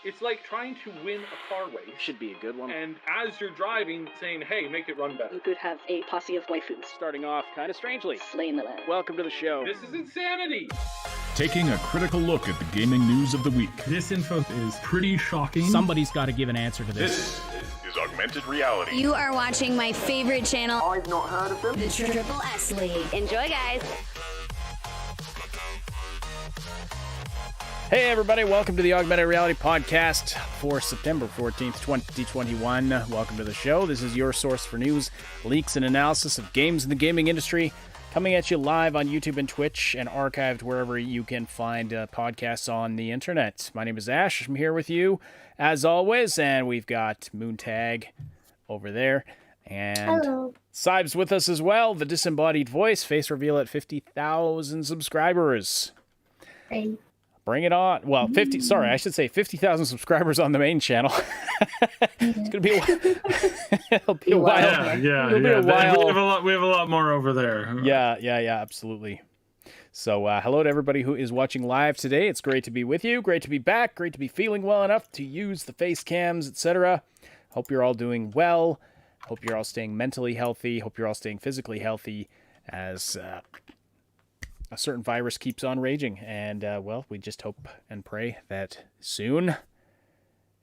It's like trying to win a car race. Should be a good one. And as you're driving, saying, hey, make it run better. You could have a posse of waifus. Starting off kind of strangely. Slaying the land. Welcome to the show. This is insanity. Taking a critical look at the gaming news of the week. This info is pretty shocking. Somebody's got to give an answer to this. This is Augmented Reality. You are watching my favorite channel. I've not heard of them. The Triple S League. Enjoy, guys. Hey everybody, welcome to the Augmented Reality Podcast for September 14th, 2021. Welcome to the show. This is your source for news, leaks, and analysis of games in the gaming industry. Coming at you live on YouTube and Twitch and archived wherever you can find podcasts on the internet. My name is Ash. I'm here with you as always, and we've got Moontag over there. And hello. Sibes with us as well, the disembodied voice, face reveal at 50,000 subscribers. Hey. Bring it on. Well, 50,000 subscribers on the main channel. It's going to be a while. It'll be a while. Yeah. We have a lot more over there. Yeah, absolutely. So hello to everybody who is watching live today. It's great to be with you. Great to be back. Great to be feeling well enough to use the face cams, etc. Hope you're all doing well. Hope you're all staying mentally healthy. Hope you're all staying physically healthy as a certain virus keeps on raging. And, well, we just hope and pray that soon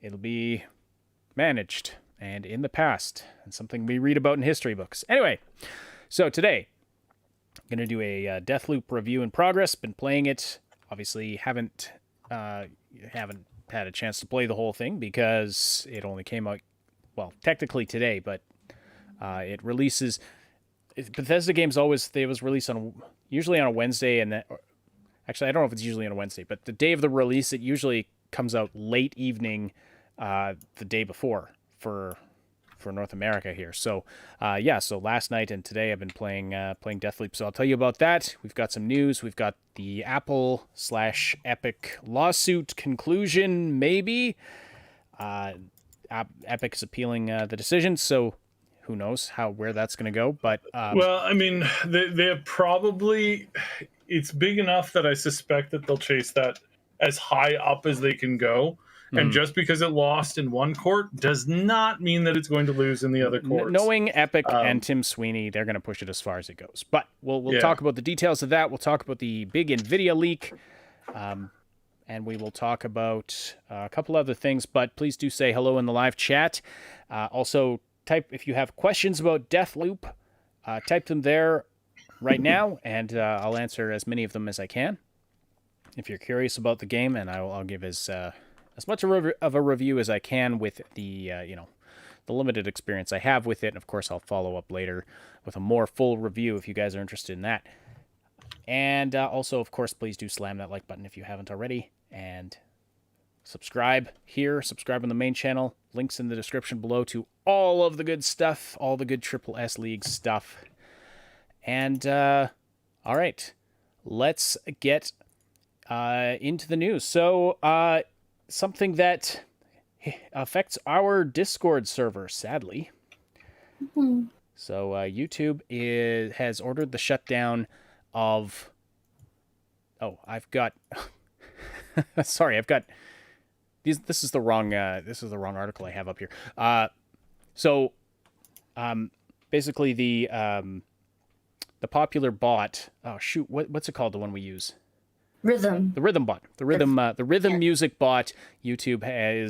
it'll be managed and in the past and something we read about in history books. Anyway, so today I'm going to do a Deathloop review in progress. Been playing it. Obviously haven't had a chance to play the whole thing because it only came out, well, technically today, but it releases... Bethesda games was released usually on a Wednesday, and actually I don't know if it's usually on a Wednesday, but the day of the release it usually comes out late evening, the day before for North America here. So so last night and today I've been playing Deathloop. So I'll tell you about that. We've got some news. We've got the Apple/Epic lawsuit conclusion. Maybe Epic is appealing the decision. So. Who knows where that's going to go, but... well, I mean, they probably... It's big enough that I suspect that they'll chase that as high up as they can go. And just because it lost in one court does not mean that it's going to lose in the other courts. Knowing Epic and Tim Sweeney, they're going to push it as far as it goes. But we'll talk about the details of that. We'll talk about the big Nvidia leak. And we will talk about a couple other things. But please do say hello in the live chat. Also... if you have questions about Deathloop, type them there right now, and I'll answer as many of them as I can. If you're curious about the game, and I'll give as much of a review as I can with the the limited experience I have with it. And of course, I'll follow up later with a more full review if you guys are interested in that. And also, of course, please do slam that like button if you haven't already, and subscribe here, subscribe on the main channel. Links in the description below to all of the good stuff, all the good Triple S League stuff. And, all right, let's get into the news. So, something that affects our Discord server, sadly. Mm-hmm. So, YouTube has ordered the shutdown of... Oh, I've got... Sorry, I've got... This is the wrong article I have up here. Basically the popular bot. Oh shoot, what's it called? The one we use. Rhythm. The Rhythm bot. The Rhythm music bot. YouTube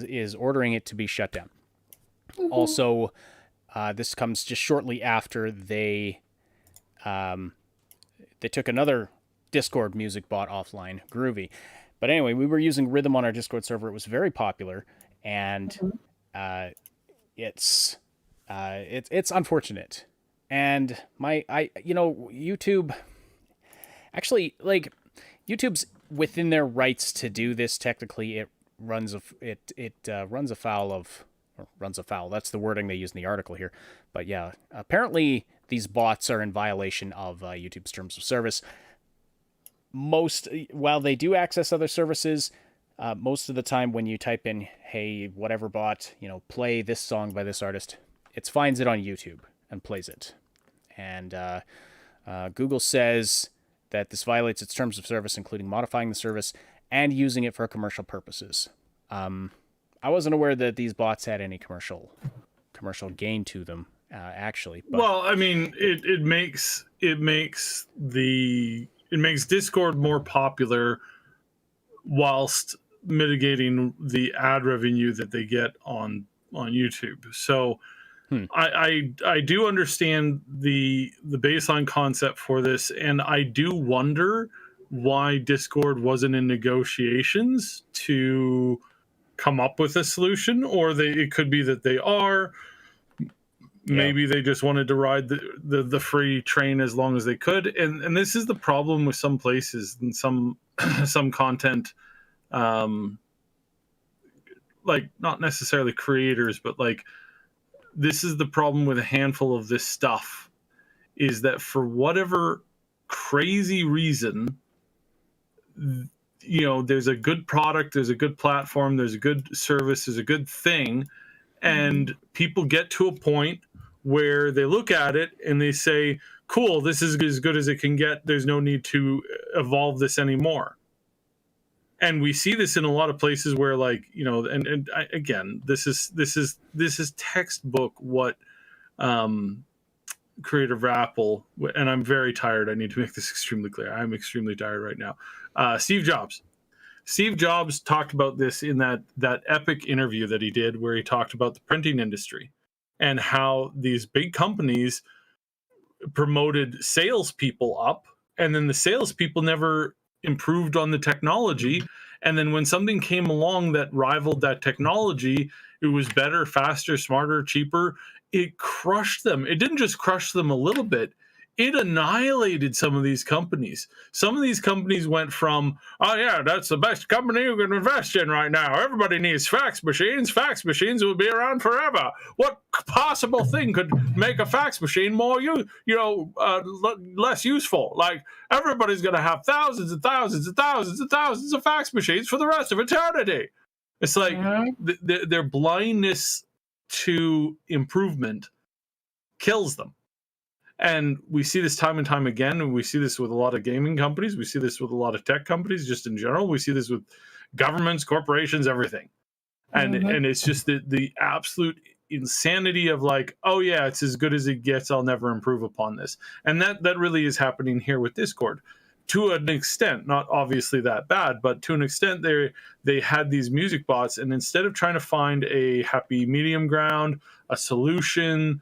is ordering it to be shut down. Mm-hmm. Also, this comes just shortly after they took another Discord music bot offline, Groovy. But anyway, we were using Rhythm on our Discord server. It was very popular, and it's unfortunate. And YouTube, actually, like, YouTube's within their rights to do this. Technically, it runs afoul. That's the wording they use in the article here. But yeah, apparently these bots are in violation of YouTube's terms of service. While they do access other services, most of the time when you type in, hey, whatever bot, play this song by this artist, it finds it on YouTube and plays it. And Google says that this violates its terms of service, including modifying the service and using it for commercial purposes. I wasn't aware that these bots had any commercial gain to them, actually. But... Well, I mean, it makes Discord more popular whilst mitigating the ad revenue that they get on YouTube. So I do understand the baseline concept for this, and I do wonder why Discord wasn't in negotiations to come up with a solution, or it could be that they are. Maybe they just wanted to ride the free train as long as they could, and this is the problem with some places and some content, like not necessarily creators, but like this is the problem with a handful of this stuff, is that for whatever crazy reason, you know, there's a good product, there's a good platform, there's a good service, there's a good thing, and people get to a point where they look at it and they say, cool, this is as good as it can get, there's no need to evolve this anymore. And we see this in a lot of places where, like, you know, again, this is textbook what creative Apple, and I'm very tired, I need to make this extremely clear, I'm extremely tired right now. Steve Jobs talked about this in that epic interview that he did, where he talked about the printing industry and how these big companies promoted salespeople up, and then the salespeople never improved on the technology. And then when something came along that rivaled that technology, it was better, faster, smarter, cheaper, it crushed them. It didn't just crush them a little bit, it annihilated some of these companies. Some of these companies went from, oh yeah, that's the best company you can invest in right now. Everybody needs fax machines. Fax machines will be around forever. What possible thing could make a fax machine more, less useful? Like, everybody's going to have thousands and thousands and thousands and thousands of fax machines for the rest of eternity. It's like their blindness to improvement kills them. And we see this time and time again, and we see this with a lot of gaming companies. We see this with a lot of tech companies, just in general. We see this with governments, corporations, everything. And it's just the absolute insanity of like, oh yeah, it's as good as it gets, I'll never improve upon this. And that really is happening here with Discord. To an extent, not obviously that bad, but to an extent, they had these music bots, and instead of trying to find a happy medium ground, a solution,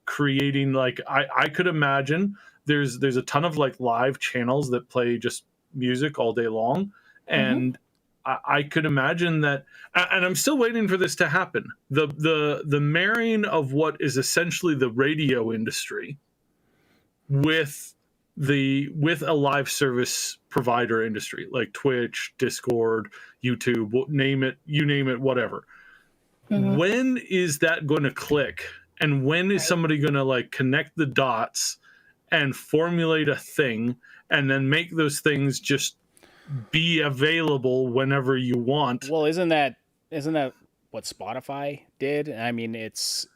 creating, like, I could imagine there's a ton of like live channels that play just music all day long, and I could imagine that, and I'm still waiting for this to happen, the marrying of what is essentially the radio industry with a live service provider industry like Twitch, Discord, YouTube, you name it, whatever. When is that going to click? And when is somebody going to like connect the dots and formulate a thing, and then make those things just be available whenever you want? Well, isn't that what Spotify did? I mean, it's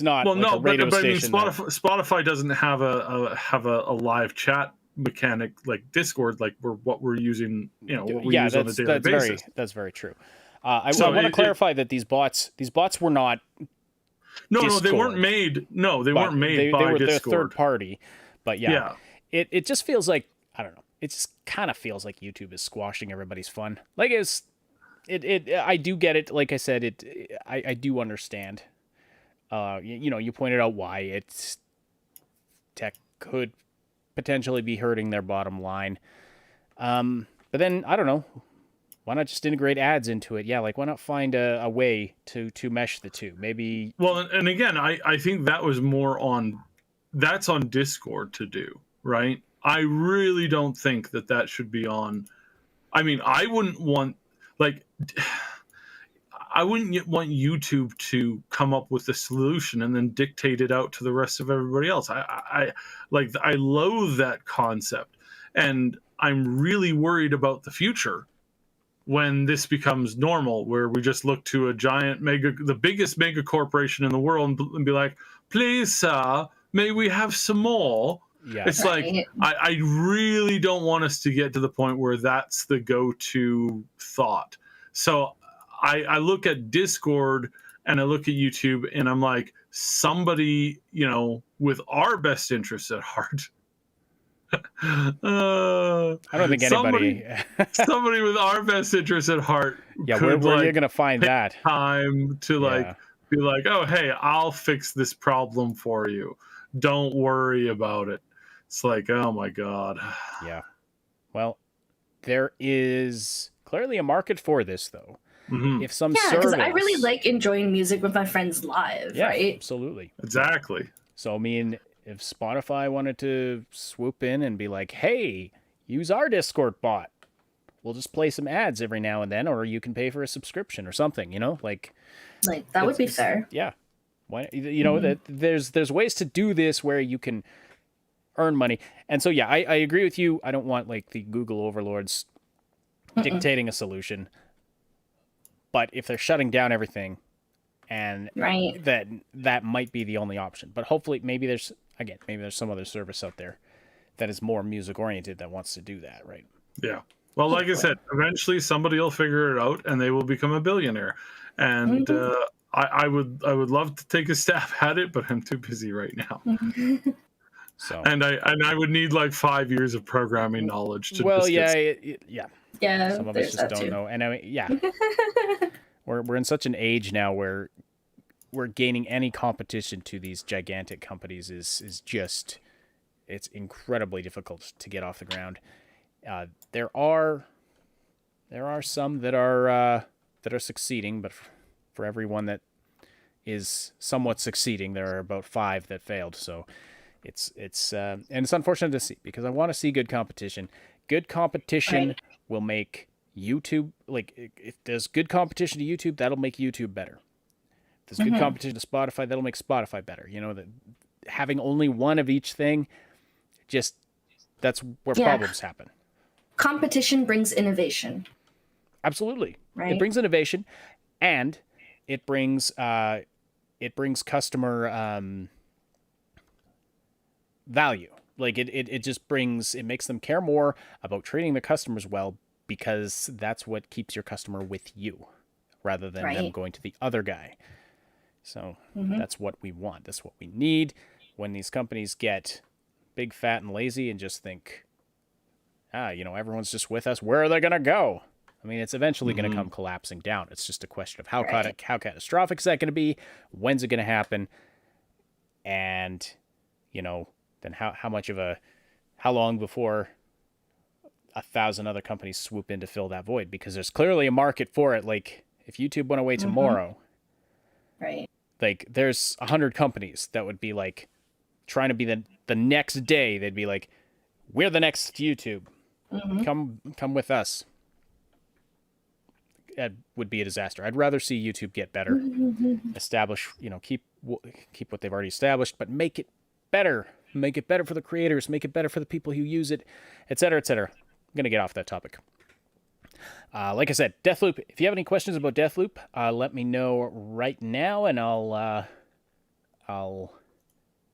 not. Well, like no, a radio but I mean, station Spotify doesn't have a live chat mechanic like Discord, like what we're using. You know, what we use on a daily basis. That's very true. I want to clarify that these bots were not. No, Discord. they weren't made. No, they weren't made by they were Discord. They're third party, but yeah. It just feels like, I don't know. It just kind of feels like YouTube is squashing everybody's fun. Like I do get it. Like I said, I do understand. You pointed out why it's tech could potentially be hurting their bottom line. But then I don't know. Why not just integrate ads into it? Yeah, like why not find a way to mesh the two? Maybe. Well, and again, I think that was that's on Discord to do, right? I really don't think that should be on. I mean, I wouldn't want YouTube to come up with a solution and then dictate it out to the rest of everybody else. I loathe that concept, and I'm really worried about the future when this becomes normal, where we just look to a giant the biggest mega corporation in the world and be like, please, sir, may we have some more? Yeah. It's like, I really don't want us to get to the point where that's the go-to thought. So I look at Discord and I look at YouTube and I'm like, somebody, with our best interests at heart. I don't think anybody. Somebody with our best interests at heart. Yeah, could, where are you gonna find that time to be like, oh, hey, I'll fix this problem for you. Don't worry about it. It's like, oh my God. Yeah. Well, there is clearly a market for this, though. Mm-hmm. If some Yeah, because service, I really like enjoying music with my friends live, yeah, right? absolutely. Exactly. So I mean, if Spotify wanted to swoop in and be like, hey, use our Discord bot, we'll just play some ads every now and then, or you can pay for a subscription or something, Like that would be fair. Yeah. Why, that there's ways to do this where you can earn money. And so, yeah, I agree with you. I don't want like the Google overlords dictating a solution, but if they're shutting down everything, and Right. that might be the only option. But hopefully, maybe there's some other service out there that is more music oriented that wants to do that, right? Yeah. Well, like I said, eventually somebody will figure it out and they will become a billionaire. And I would love to take a stab at it, but I'm too busy right now. So And I would need like 5 years of programming knowledge to. well, just yeah, get... Yeah, some of us there's just that don't too. know, and I mean, yeah, we're in such an age now where we're gaining any competition to these gigantic companies is just, it's incredibly difficult to get off the ground. There are some that are succeeding, but for everyone that is somewhat succeeding, there are about 5 that failed. So it's and it's unfortunate to see, because I want to see good competition. Good competition Right. will make YouTube, like if there's good competition to YouTube, that'll make YouTube better. If there's good competition to Spotify, that'll make Spotify better. That having only one of each thing, just that's where Yeah. problems happen. Competition brings innovation. Absolutely. Right. It brings innovation, and it brings customer value. Like it just makes them care more about treating the customers well, because that's what keeps your customer with you rather than them Right. going to the other guy. So that's what we want. That's what we need. When these companies get big, fat, and lazy and just think, everyone's just with us, where are they going to go? I mean, it's eventually going to come collapsing down. It's just a question of how Right. how catastrophic is that going to be? When's it going to happen? And, then how long before 1,000 other companies swoop in to fill that void? Because there's clearly a market for it. Like, if YouTube went away tomorrow, Right. like there's 100 companies that would be like trying to be the next day. They'd be like, we're the next YouTube. Come with us. It would be a disaster. I'd rather see YouTube get better, establish, keep what they've already established, but make it better. Make it better for the creators. Make it better for the people who use it, et cetera, et cetera. I'm gonna get off that topic. Like I said, Deathloop. If you have any questions about Deathloop, let me know right now, and I'll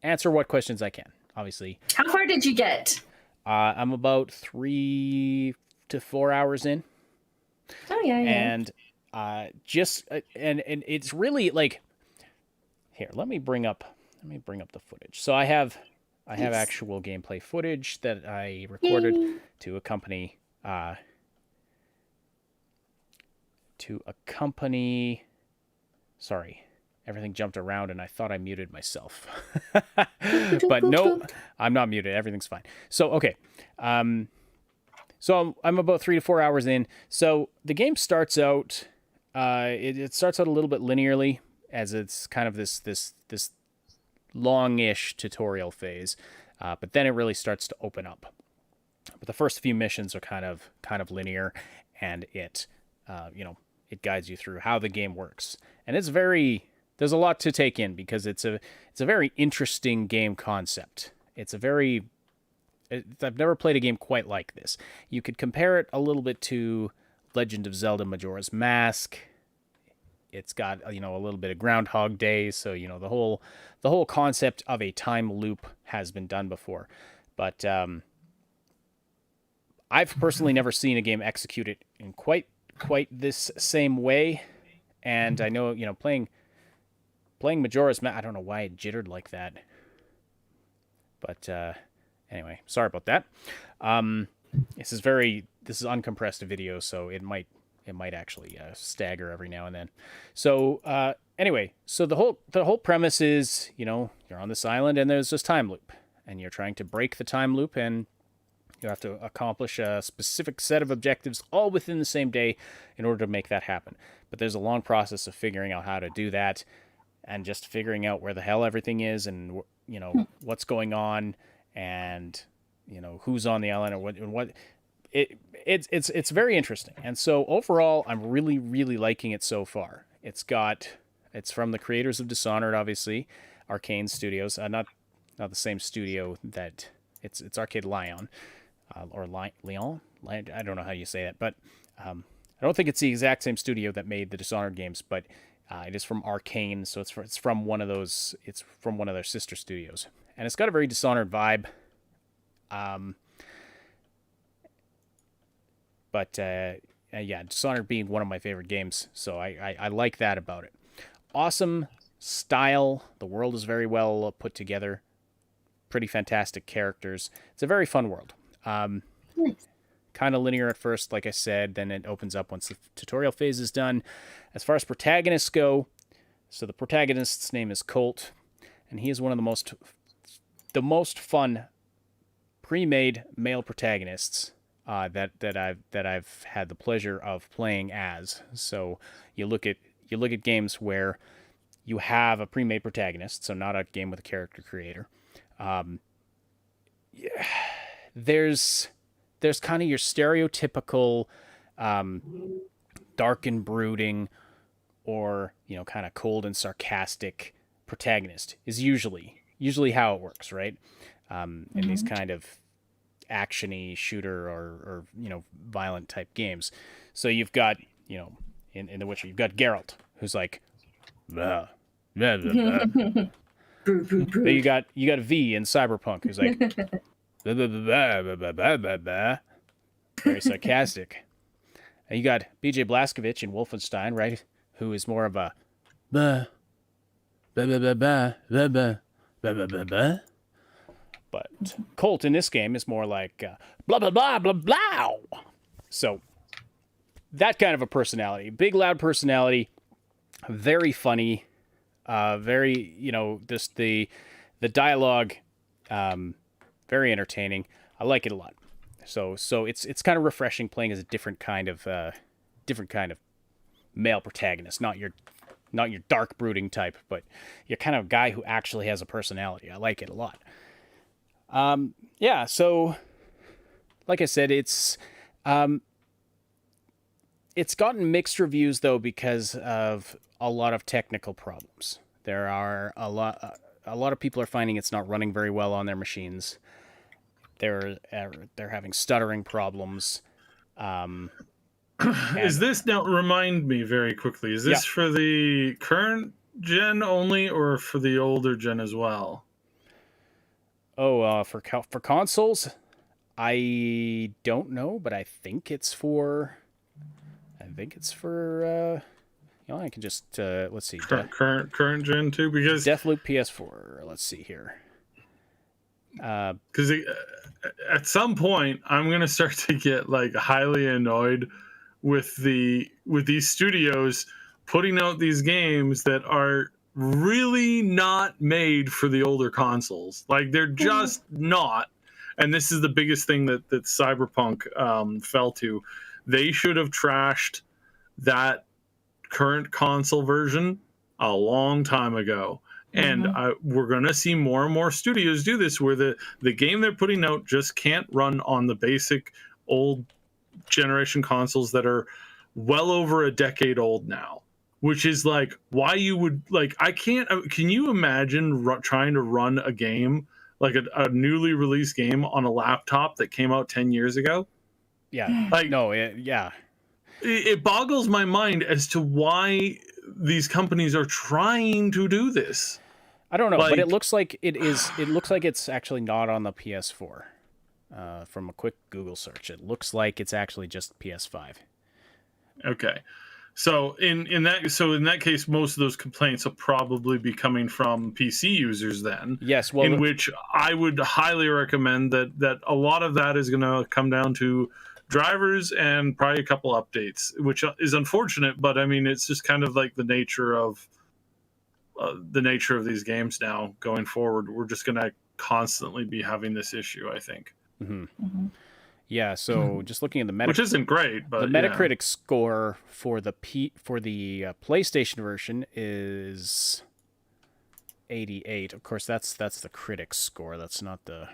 answer what questions I can. Obviously, How far did you get? I'm about 3 to 4 hours in. Oh yeah. And and it's really like, here, let me bring up the footage. So I have actual gameplay footage that I recorded to accompany sorry, everything jumped around and I thought I muted myself. But no, I'm not muted. Everything's fine. So okay. So I'm about 3 to 4 hours in. So the game starts out, it starts out a little bit linearly, as it's kind of this long-ish tutorial phase, but then it really starts to open up. But the first few missions are kind of linear, and it guides you through how the game works. And there's a lot to take in, because it's a very interesting game concept. I've never played a game quite like this. You could compare it a little bit to Legend of Zelda Majora's Mask. It's got, a little bit of Groundhog Day, so, the whole concept of a time loop has been done before. But I've personally never seen a game execute it in quite this same way. And I know, playing Majora's Mask, I don't know why it jittered like that. But anyway, sorry about that. This is uncompressed video, so it might actually stagger every now and then. So anyway, so the whole premise is, you're on this island and there's this time loop, and you're trying to break the time loop, and you have to accomplish a specific set of objectives all within the same day in order to make that happen. But there's a long process of figuring out how to do that, and just figuring out where the hell everything is, and what's going on, and who's on the island, or what. It's very interesting. And so overall, I'm really, really liking it so far. It's from the creators of Dishonored, obviously, Arcane Studios. Not the same studio that it's Arcade Lion, or Leon. I don't know how you say that, but I don't think it's the exact same studio that made the Dishonored games, but it is from Arcane, so it's from one of those. It's from one of their sister studios, and it's got a very Dishonored vibe. But yeah, Dishonored being one of my favorite games, so I like that about it. Awesome style. The world is very well put together. Pretty fantastic characters. It's a very fun world. Nice. Kind of linear at first, like I said, then it opens up once the tutorial phase is done. As far as protagonists go, so the protagonist's name is Colt, and he is one of the most fun pre-made male protagonists that I've had the pleasure of playing as. So you look at games where you have a pre-made protagonist, so not a game with a character creator. There's kind of your stereotypical dark and brooding, or kind of cold and sarcastic protagonist is usually how it works, right? In these kind of actiony shooter or violent type games. So you've got in The Witcher, you've got Geralt, who's like blah, blah, blah, blah. Then you got V in Cyberpunk, who's like blah, blah, blah, blah, blah, blah, blah, blah. Very sarcastic. And you got BJ Blazkowicz in Wolfenstein, right, who is more of a blah, blah, blah, blah, blah, blah, blah, blah, blah, blah, blah. But Colt in this game is more like blah, blah, blah, blah, blah. So that kind of a personality. Big, loud personality. Very funny. Very, just the dialogue, very entertaining. I like it a lot. So it's kind of refreshing playing as a different kind of male protagonist. Not your dark brooding type, but you're kind of a guy who actually has a personality. I like it a lot. Yeah, so like I said, it's gotten mixed reviews though because of a lot of technical problems. There are a lot of people are finding it's not running very well on their machines. They're having stuttering problems. Is this, now remind me very quickly, is this for the current gen only or for the older gen as well? Oh, for consoles, I don't know, but I think it's for. I can just let's see. Current gen too, because Deathloop PS4. Let's see here. Because at some point I'm gonna start to get like highly annoyed with these studios putting out these games that are really not made for the older consoles. Like they're just not. And this is the biggest thing that Cyberpunk fell to. They should have trashed that current console version a long time ago. And we're going to see more and more studios do this, where the game they're putting out just can't run on the basic old generation consoles that are well over a decade old now. Which is like why you would like, can you imagine trying to run a game like a newly released game on a laptop that came out 10 years ago? Yeah. Like, no, yeah. It boggles my mind as to why these companies are trying to do this. I don't know, but it looks like it is. It looks like it's actually not on the PS4. From a quick Google search, it looks like it's actually just PS5. Okay. So in that case, most of those complaints will probably be coming from PC users then. Yes, well, in which I would highly recommend that a lot of that is going to come down to drivers and probably a couple updates, which is unfortunate, but I mean it's just kind of like the nature of these games now going forward. We're just going to constantly be having this issue, I think. Yeah, so just looking at the Which isn't great, but the Metacritic score for the PlayStation version is 88. Of course, that's the critic score. That's not the.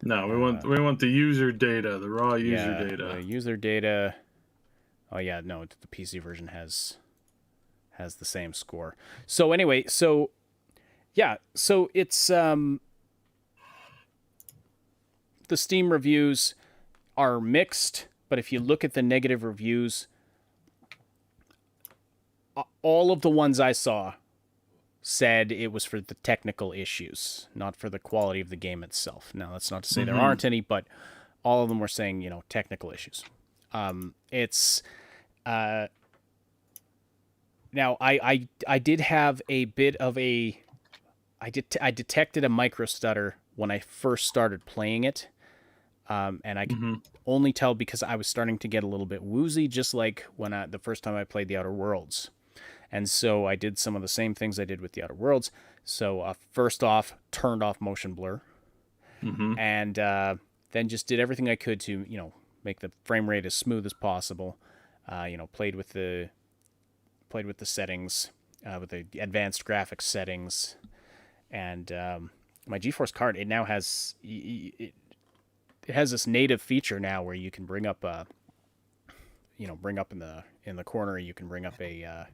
No, we want the user data, the raw user data. The user data. Oh yeah, no, the PC version has the same score. So anyway, so it's the Steam reviews are mixed, but if you look at the negative reviews, all of the ones I saw said it was for the technical issues, not for the quality of the game itself. Now, that's not to say there aren't any, but all of them were saying, technical issues. It's now I did have a bit of I detected a micro stutter when I first started playing it. And I could only tell because I was starting to get a little bit woozy, just like when the first time I played The Outer Worlds. And so I did some of the same things I did with The Outer Worlds. So first off, turned off motion blur, and then just did everything I could to make the frame rate as smooth as possible. Played with the settings, with the advanced graphics settings, and my GeForce card, it now has it has this native feature now where you can bring up bring up in the corner, you can bring up a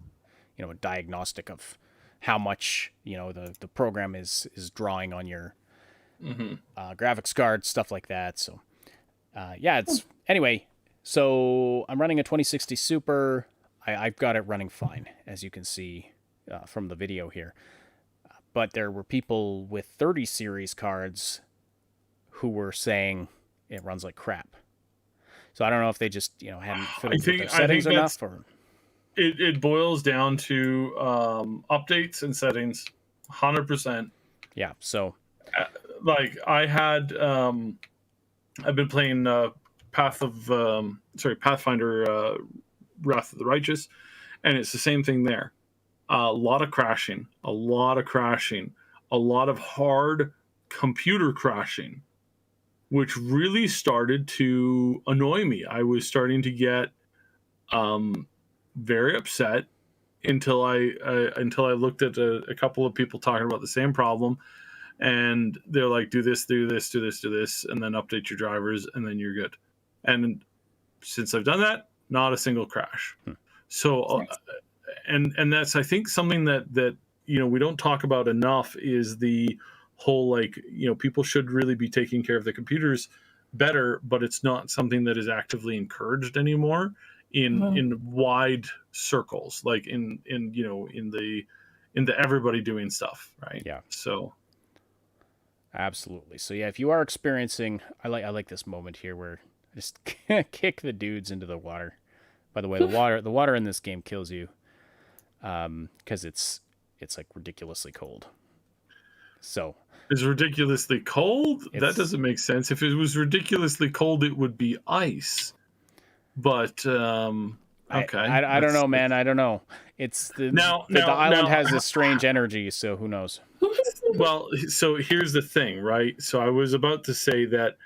a diagnostic of how much the program is drawing on your graphics card, stuff like that. So it's anyway. So I'm running a 2060 Super. I've got it running fine, as you can see from the video here. But there were people with 30 series cards who were saying it runs like crap. So I don't know if they just hadn't fiddled with their settings enough, or it boils down to updates and settings, 100%. Yeah. So like I had I've been playing Pathfinder Wrath of the Righteous, and it's the same thing there. A lot of crashing, a lot of hard computer crashing, which really started to annoy me. I was starting to get very upset until I looked at a couple of people talking about the same problem, and they're like, do this, and then update your drivers, and then you're good. And since I've done that, not a single crash. So Nice. and that's, I think, something that we don't talk about enough is the whole, people should really be taking care of the computers better, but it's not something that is actively encouraged anymore in wide circles, like in the everybody doing stuff, right? Yeah. So absolutely. So yeah, if you are experiencing, I like this moment here where I just kick the dudes into the water. By the way, the water in this game kills you, because it's like ridiculously cold. So it's ridiculously cold? That doesn't make sense. If it was ridiculously cold, it would be ice. But okay, I don't know, man. I don't know. It's the island has this strange energy, so who knows? Well, so here's the thing, right? So I was about to say that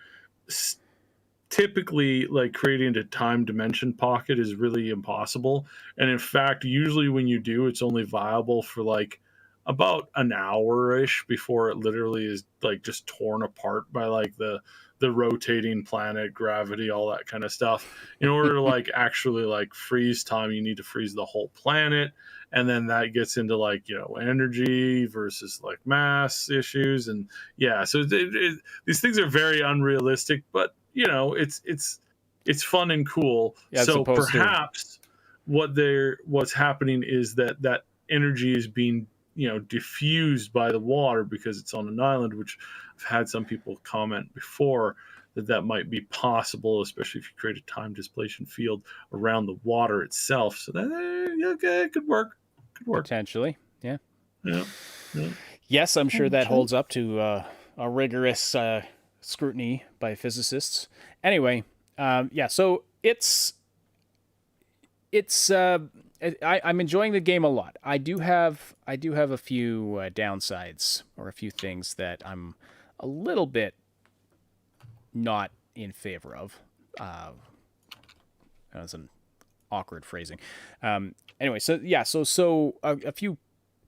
typically, like, creating a time dimension pocket is really impossible, and in fact, usually when you do, it's only viable for like about an hour-ish before it literally is like just torn apart by like the rotating planet, gravity, all that kind of stuff. In order to like actually like freeze time, you need to freeze the whole planet, and then that gets into like energy versus like mass issues, and so these things are very unrealistic, but it's fun and cool. So perhaps what's happening is that energy is being diffused by the water because it's on an island, which I've had some people comment before that might be possible, especially if you create a time displacement field around the water itself. So that okay, it could work. Could work. Potentially, yeah. Yeah. Yeah. Yes, I'm sure that holds up to a rigorous scrutiny by physicists. Anyway, yeah. So I'm enjoying the game a lot. I do have a few downsides or a few things that I'm a little bit not in favor of. That was an awkward phrasing. Anyway, so yeah, so a few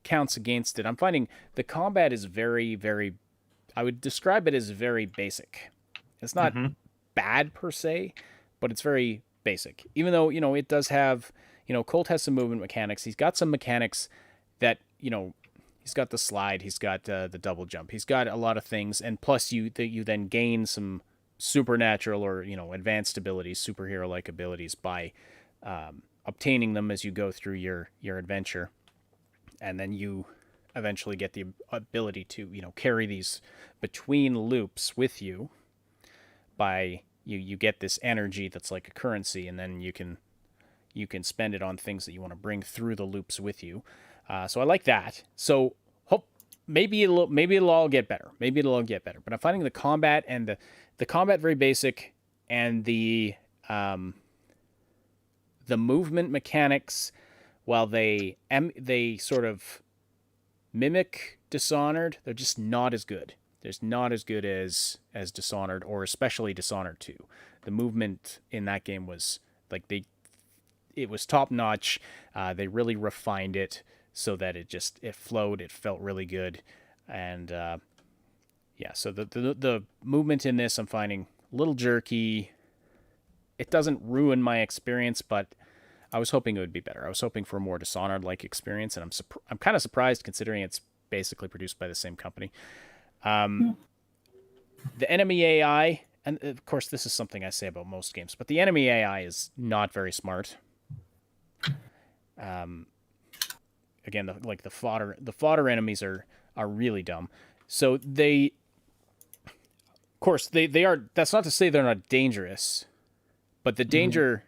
counts against it. I'm finding the combat is very, very. I would describe it as very basic. It's not bad per se, but it's very basic. Even though it does have, Colt has some movement mechanics. He's got some mechanics that he's got the slide, he's got the double jump, he's got a lot of things, and plus you then gain some supernatural or advanced abilities, superhero-like abilities by obtaining them as you go through your adventure, and then you eventually get the ability to carry these between loops with you. By you get this energy that's like a currency, and then you can spend it on things that you want to bring through the loops with you. So I like that. So maybe it'll all get better. Maybe it'll all get better. But I'm finding the combat and the combat very basic, and the movement mechanics, while they sort of mimic Dishonored, they're just not as good. They're not as good as Dishonored, or especially Dishonored 2. The movement in that game was like it was top notch. They really refined it so that it flowed. It felt really good, and yeah. So the movement in this I'm finding a little jerky. It doesn't ruin my experience, but I was hoping it would be better. I was hoping for a more Dishonored-like experience, and I'm kind of surprised considering it's basically produced by the same company. The enemy AI, and of course this is something I say about most games, but the enemy AI is not very smart. Again, the fodder enemies are really dumb. So of course they are. That's not to say they're not dangerous, but the danger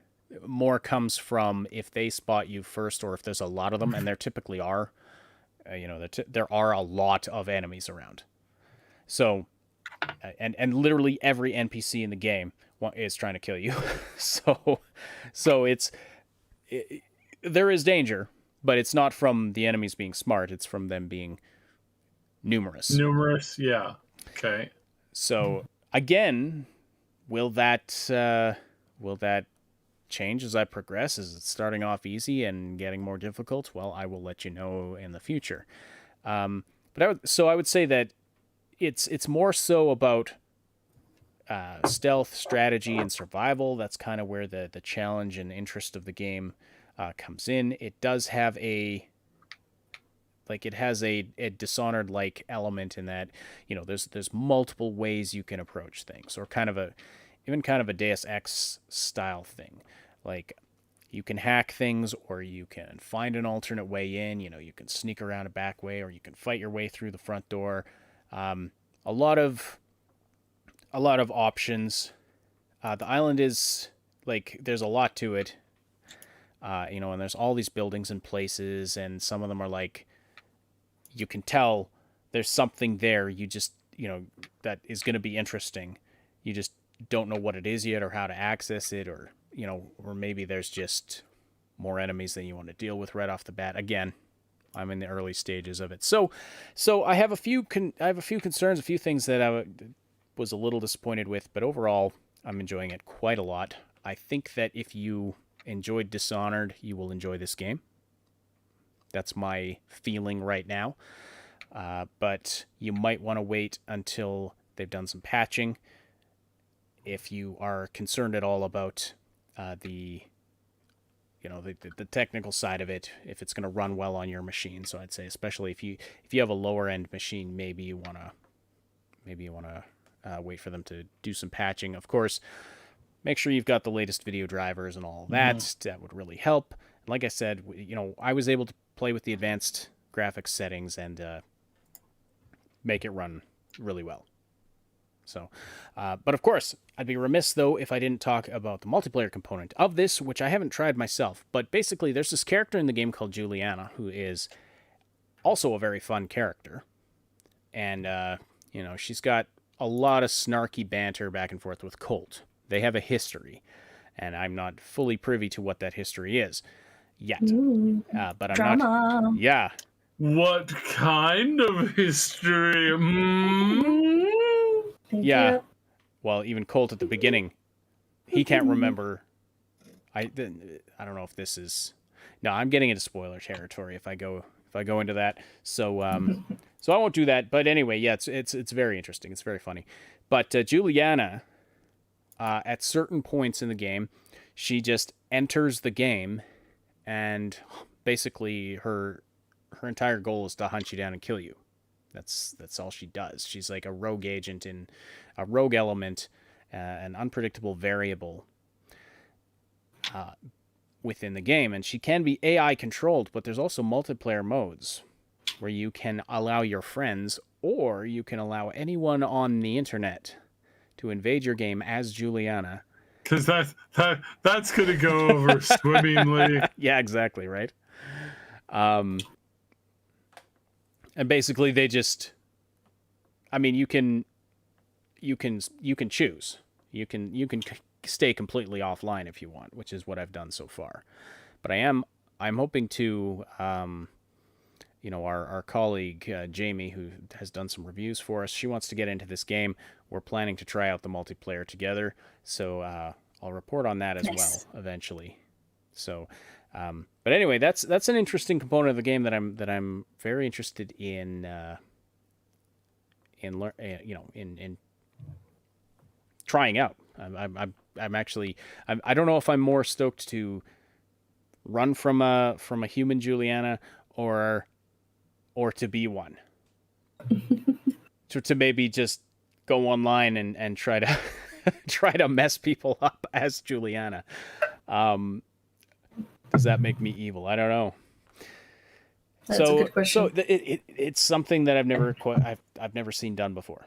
more comes from if they spot you first, or if there's a lot of them, and there typically are. There are a lot of enemies around. So, and literally every NPC in the game is trying to kill you. so there is danger, but it's not from the enemies being smart. It's from them being numerous. Numerous, yeah. Okay. So again, will that change as I progress? Is it starting off easy and getting more difficult? Well, I will let you know in the future. But I would say that it's more so about stealth, strategy, and survival. That's kind of where the challenge and interest of the game comes in. It does have it has a Dishonored-like element in that, there's multiple ways you can approach things, or kind of a Deus Ex style thing. Like, you can hack things, or you can find an alternate way in. You can sneak around a back way, or you can fight your way through the front door. A lot of options. The island is there's a lot to it. And there's all these buildings and places, and some of them are you can tell there's something there. You just that is going to be interesting. You just don't know what it is yet, or how to access it, or maybe there's just more enemies than you want to deal with right off the bat. Again, I'm in the early stages of it. So I have a few concerns, a few things that I was a little disappointed with, but overall, I'm enjoying it quite a lot. I think that if you enjoyed Dishonored, you will enjoy this game. That's my feeling right now. But you might want to wait until they've done some patching. If you are concerned at all about the technical side of it, if it's going to run well on your machine. So I'd say, especially if you have a lower end machine, maybe you want to wait for them to do some patching. Of course, make sure you've got the latest video drivers and all of that. Mm-hmm. That would really help. And like I said, I was able to play with the advanced graphics settings and make it run really well. So, but of course, I'd be remiss, though, if I didn't talk about the multiplayer component of this, which I haven't tried myself. But basically, there's this character in the game called Juliana, who is also a very fun character. And, she's got a lot of snarky banter back and forth with Colt. They have a history, and I'm not fully privy to what that history is yet. Ooh, But I'm drama. not... Yeah. What kind of history? Thank Yeah. you. Well, even Colt at the beginning, he can't remember. I don't know if this is... No, I'm getting into spoiler territory if I go into that. So so I won't do that. But anyway, yeah, it's very interesting. It's very funny. But Juliana, at certain points in the game, she just enters the game, and basically her entire goal is to hunt you down and kill you. That's all she does. She's like a rogue agent in a rogue element, an unpredictable variable within the game. And she can be AI controlled, but there's also multiplayer modes where you can allow your friends, or you can allow anyone on the internet to invade your game as Juliana. Because that's going to go over swimmingly. Yeah, exactly, right? And basically they just, I mean, you can choose. You can stay completely offline if you want, which is what I've done so far. But I'm hoping to, our colleague Jamie, who has done some reviews for us, she wants to get into this game. We're planning to try out the multiplayer together, so I'll report on that as well eventually. So, but anyway, that's an interesting component of the game that I'm very interested in trying out. I'm actually I don't know if I'm more stoked to run from a human Juliana or to be one. to maybe just go online and try to try to mess people up as Juliana. Does that make me evil? I don't know. That's a good question. So it's something that I've never seen done before.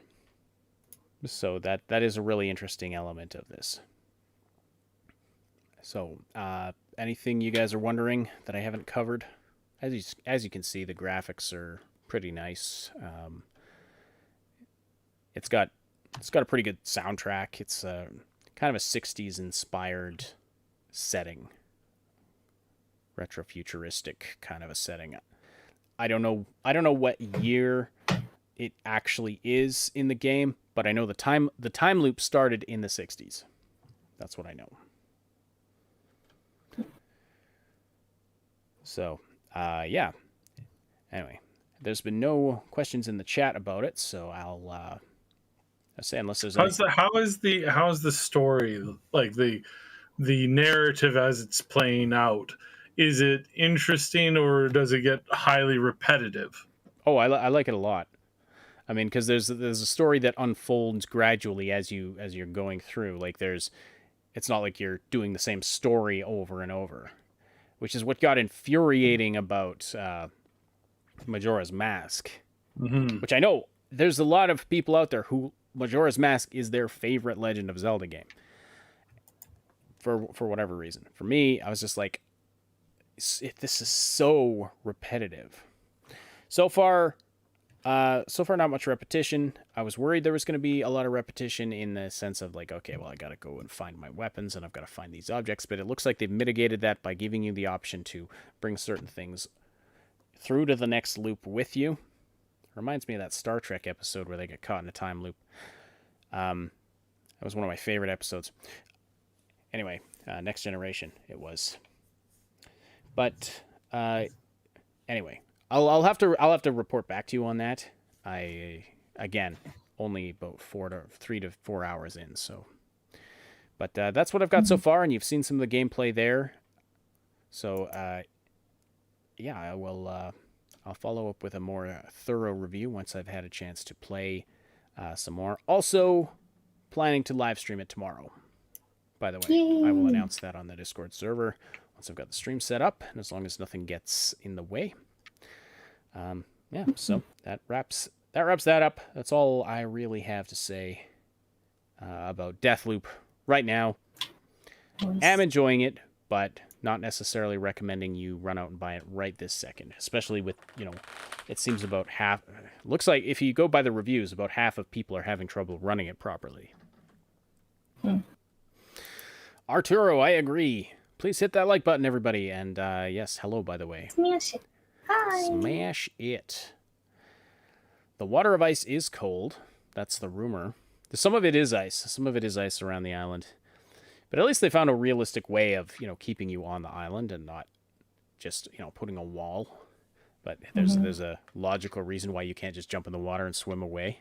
So that is a really interesting element of this. So anything you guys are wondering that I haven't covered? As you can see, the graphics are pretty nice. It's got a pretty good soundtrack. It's kind of a 60s inspired setting. Retro-futuristic kind of a setting. I don't know what year it actually is in the game, but I know the time loop started in the 60s. That's what I know. So, yeah. Anyway, there's been no questions in the chat about it, so I'll say unless there's how is the story, like the narrative as it's playing out? Is it interesting, or does it get highly repetitive? Oh, I like it a lot. I mean, because there's a story that unfolds gradually as you're going through. Like it's not like you're doing the same story over and over, which is what got infuriating about Majora's Mask. Mm-hmm. Which I know there's a lot of people out there who Majora's Mask is their favorite Legend of Zelda game. For whatever reason, for me, I was just like, this is so repetitive. So far, not much repetition. I was worried there was going to be a lot of repetition in the sense of like, okay, well, I got to go and find my weapons and I've got to find these objects. But it looks like they've mitigated that by giving you the option to bring certain things through to the next loop with you. Reminds me of that Star Trek episode where they get caught in a time loop. That was one of my favorite episodes. Anyway, Next Generation it was. But anyway, I'll have to report back to you on that. Again, only about 3 to 4 hours in. So, but that's what I've got so far, and you've seen some of the gameplay there. So yeah, I will. I'll follow up with a more thorough review once I've had a chance to play some more. Also, planning to live stream it tomorrow. By the way, I will announce that on the Discord server once I've got the stream set up, and as long as nothing gets in the way. Yeah, so that wraps that up. That's all I really have to say about Deathloop right now. Nice. Am enjoying it, but not necessarily recommending you run out and buy it right this second, especially with, it seems about half, looks like if you go by the reviews, about half of people are having trouble running it properly. Arturo, I agree. Please hit that like button, everybody. And yes, hello, by the way. Smash it. Hi. Smash it. The water of ice is cold. That's the rumor. Some of it is ice. Some of it is ice around the island. But at least they found a realistic way of, keeping you on the island and not just, putting a wall. But there's a logical reason why you can't just jump in the water and swim away.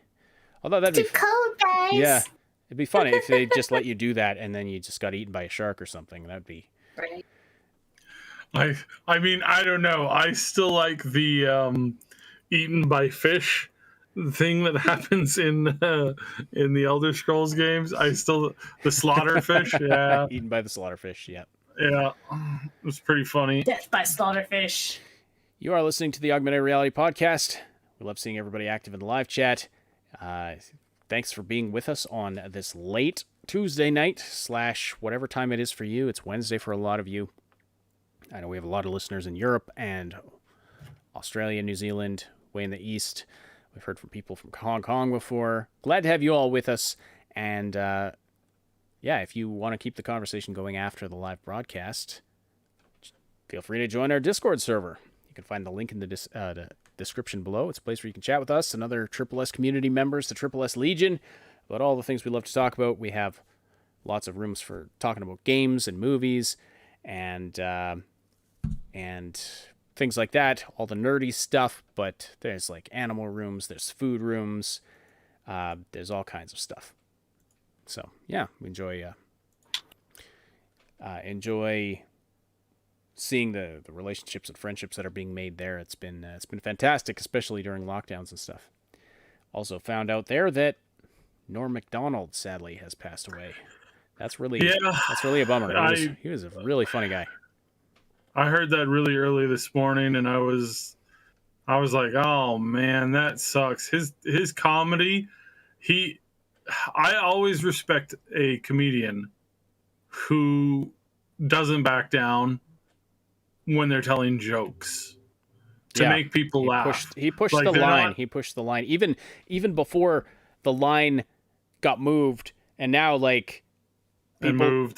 Although that'd be Too cold, guys. Yeah. It'd be funny if they just let you do that and then you just got eaten by a shark or something. That'd be Right. I mean, I don't know. I still like the eaten by fish thing that happens in the Elder Scrolls games. The slaughterfish. Yeah. Eaten by the slaughterfish, yeah. Yeah. It was pretty funny. Death by slaughterfish. You are listening to the Augmented Reality Podcast. We love seeing everybody active in the live chat. Thanks for being with us on this late Tuesday night / whatever time it is for you. It's Wednesday for a lot of you. I know we have a lot of listeners in Europe and Australia, New Zealand, way in the east. We've heard from people from Hong Kong before. Glad to have you all with us. And if you want to keep the conversation going after the live broadcast, feel free to join our Discord server. You can find the link in the description below. It's a place where you can chat with us and other Triple S community members, the Triple S Legion, about all the things we love to talk about. We have lots of rooms for talking about games and movies and things like that, all the nerdy stuff, but there's like animal rooms, there's food rooms, there's all kinds of stuff. So yeah, we enjoy seeing the relationships and friendships that are being made there. It's been fantastic, especially during lockdowns and stuff. Also found out there that Norm Macdonald sadly has passed away. That's really a bummer. He was a really funny guy. I heard that really early this morning, and I was like, oh man, that sucks. His comedy, I always respect a comedian who doesn't back down when they're telling jokes to make people laugh. He pushed the line. He pushed the line even before the line got moved, and now like people moved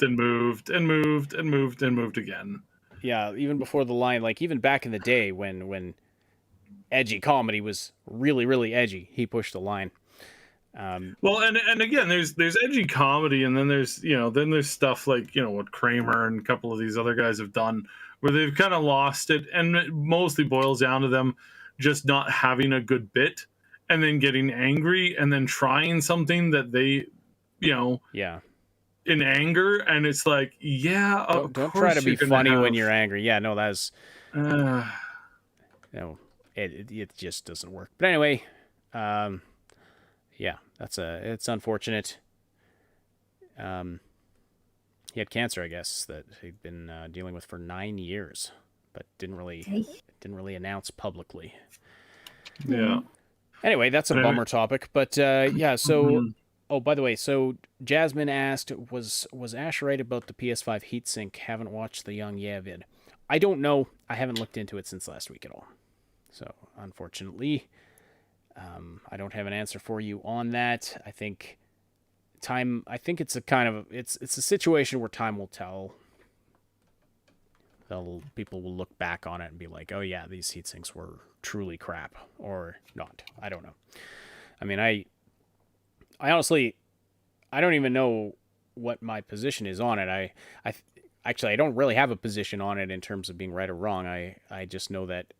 again. Yeah, even before the line, like even back in the day when edgy comedy was really, really edgy, he pushed the line. Well, and again, there's edgy comedy, and then there's stuff like what Kramer and a couple of these other guys have done, where they've kind of lost it, and it mostly boils down to them just not having a good bit, and then getting angry, and then trying something that they, in anger, and it's like, don't try to be funny when you're angry. Yeah, no, that's it just doesn't work. But anyway, it's unfortunate. He had cancer, I guess, that he'd been dealing with for 9 years, but didn't really announce publicly. Yeah. Anyway, that's a bummer topic, but so. Oh, by the way, so Jasmine asked, was Ash right about the PS5 heatsink? Haven't watched the Young Yeah vid. I don't know. I haven't looked into it since last week at all. So, unfortunately, I don't have an answer for you on that. I think it's a situation where time will tell. People will look back on it and be like, oh yeah, these heatsinks were truly crap, or not. I don't know. I mean, I honestly, I don't even know what my position is on it. I don't really have a position on it in terms of being right or wrong. I just know that,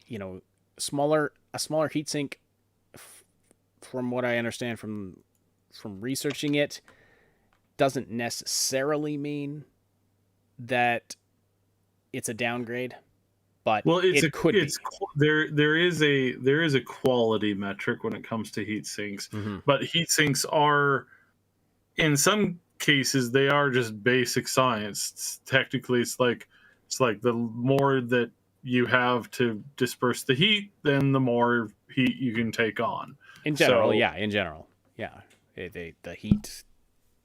a smaller heatsink, from what I understand from researching it, doesn't necessarily mean that it's a downgrade. But it could be. There is a quality metric when it comes to heat sinks, but heat sinks are, in some cases, they are just basic science. Technically, it's like the more that you have to disperse the heat, then the more heat you can take on. In general, The heat.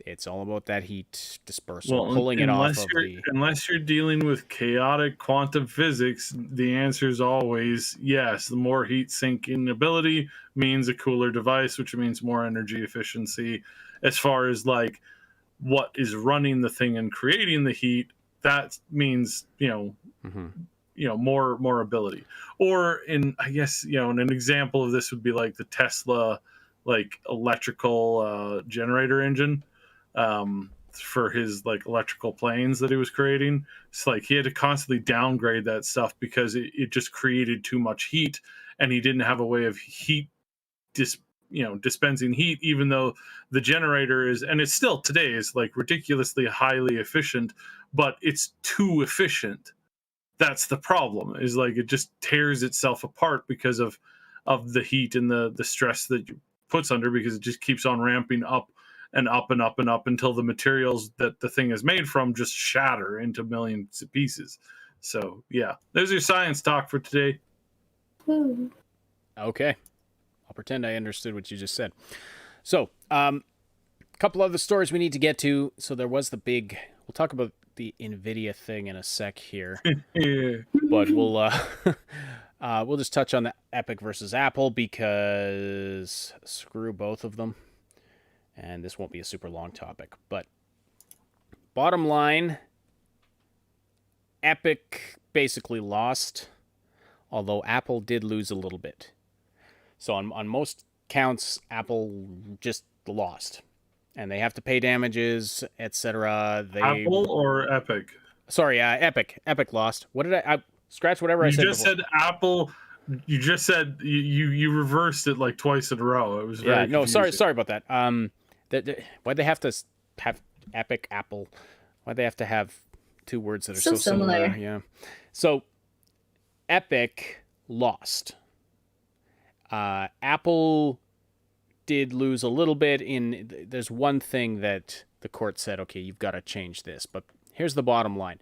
It's all about that heat dispersal, Well, pulling it off of the. unless you're dealing with chaotic quantum physics, the answer is always yes. The more heat sinking ability means a cooler device, which means more energy efficiency. As far as like what is running the thing and creating the heat, that means more ability. Or I guess an example of this would be like the Tesla like electrical generator engine. For his like electrical planes that he was creating. It's like he had to constantly downgrade that stuff because it just created too much heat, and he didn't have a way of dispensing heat, even though the generator is, and it's still today is like ridiculously highly efficient, but it's too efficient. That's the problem, is like it just tears itself apart because of the heat and the stress that it puts under, because it just keeps on ramping up and up and up and up until the materials that the thing is made from just shatter into millions of pieces. So yeah, there's your science talk for today. Okay. I'll pretend I understood what you just said. So, a couple other stories we need to get to. So there was we'll talk about the Nvidia thing in a sec here. Yeah. But we'll just touch on the Epic versus Apple, because screw both of them. And this won't be a super long topic. But bottom line, Epic basically lost, although Apple did lose a little bit. So on most counts, Apple just lost. And they have to pay damages, etc. Apple or Epic? Sorry, Epic. Epic lost. What did I scratch why'd I said You just before. said Apple. You just said you reversed it like twice in a row. It was very confusing. Sorry about that. Why'd they have to have Epic, Apple? Why'd they have to have two words that are so similar? Yeah. So Epic lost. Apple did lose a little bit. There's one thing that the court said, okay, you've got to change this. But here's the bottom line.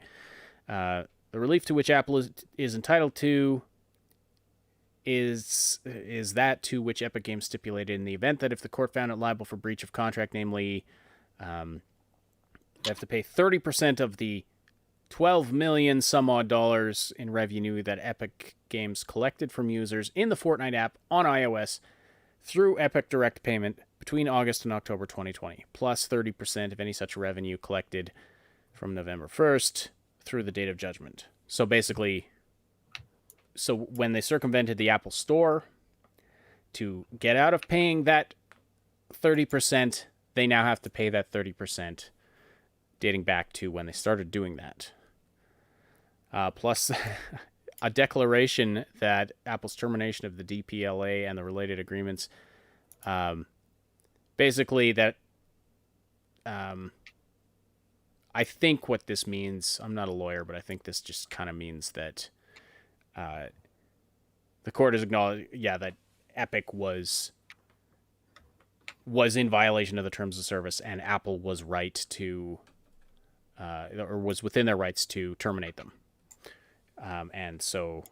The relief to which Apple is entitled to is that to which Epic Games stipulated in the event that if the court found it liable for breach of contract, namely, they have to pay 30% of the $12 million some odd dollars in revenue that Epic Games collected from users in the Fortnite app on iOS through Epic Direct Payment between August and October 2020, plus 30% of any such revenue collected from November 1st through the date of judgment. So basically, when they circumvented the Apple Store to get out of paying that 30%, they now have to pay that 30%, dating back to when they started doing that. Plus a declaration that Apple's termination of the DPLA and the related agreements, basically that, I think what this means, I'm not a lawyer, but I think this just kind of means that the court has acknowledged, that Epic was in violation of the terms of service, and Apple was right to, or was within their rights to terminate them. And so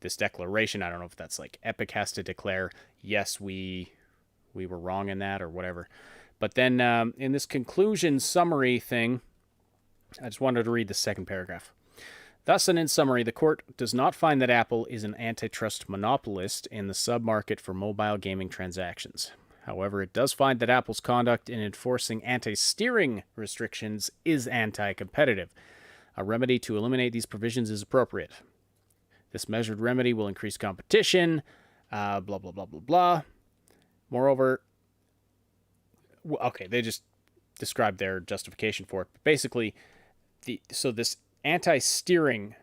this declaration, I don't know if that's like Epic has to declare, yes, we were wrong in that or whatever. But then in this conclusion summary thing, I just wanted to read the second paragraph. Thus, and in summary, the court does not find that Apple is an antitrust monopolist in the sub-market for mobile gaming transactions. However, it does find that Apple's conduct in enforcing anti-steering restrictions is anti-competitive. A remedy to eliminate these provisions is appropriate. This measured remedy will increase competition, blah, blah, blah, blah, blah. Moreover, okay, they just described their justification for it. But basically, this anti-steering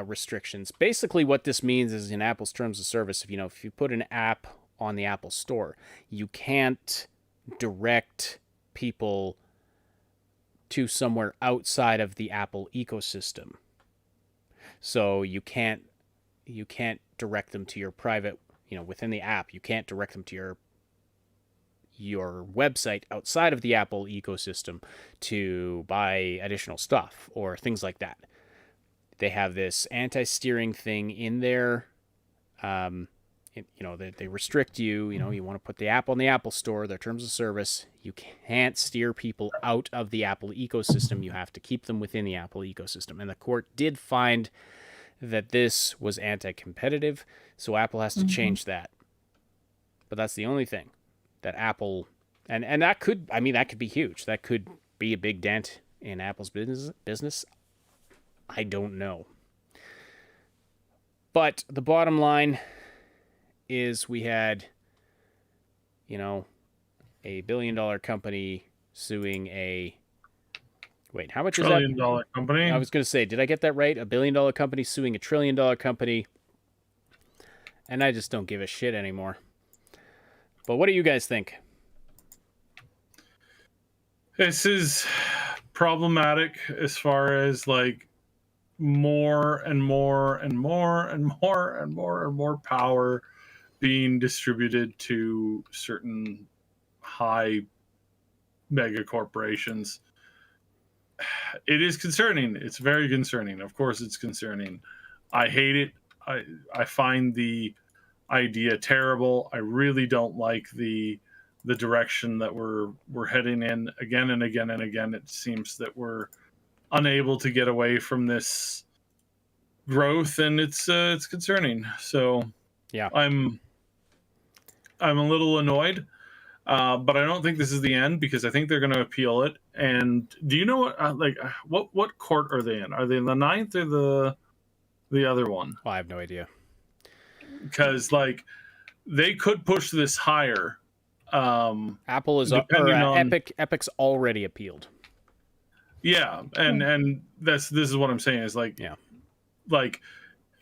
restrictions, basically what this means is in Apple's terms of service, if you put an app on the Apple Store, you can't direct people to somewhere outside of the Apple ecosystem. So you can't direct them to your private, within the app. You can't direct them to your website outside of the Apple ecosystem to buy additional stuff or things like that. They have this anti-steering thing in their they restrict you. You want to put the app on the Apple Store, their terms of service. You can't steer people out of the Apple ecosystem. You have to keep them within the Apple ecosystem. And the court did find that this was anti-competitive, so Apple has to change that. But that's the only thing that Apple, and that could be huge. That could be a big dent in Apple's business. I don't know. But the bottom line is we had, a $1 billion company suing a... Wait, how much is that? $1 trillion company. I was going to say, did I get that right? $1 billion company suing a $1 trillion company. And I just don't give a shit anymore. But what do you guys think? This is problematic as far as like more and more and more and more and more and more power being distributed to certain high mega corporations. It is concerning. It's very concerning. Of course, it's concerning. I hate it. I find the idea terrible. I really don't like the direction that we're heading in again and again and again. It seems that we're unable to get away from this growth, and it's concerning. So yeah, I'm a little annoyed, but I don't think this is the end because I think they're going to appeal it. And do you know what court are they in? Are they in the ninth or the other one? Well, I have no idea. Because they could push this higher. Apple is Epic's already appealed. Yeah, and this is what I'm saying is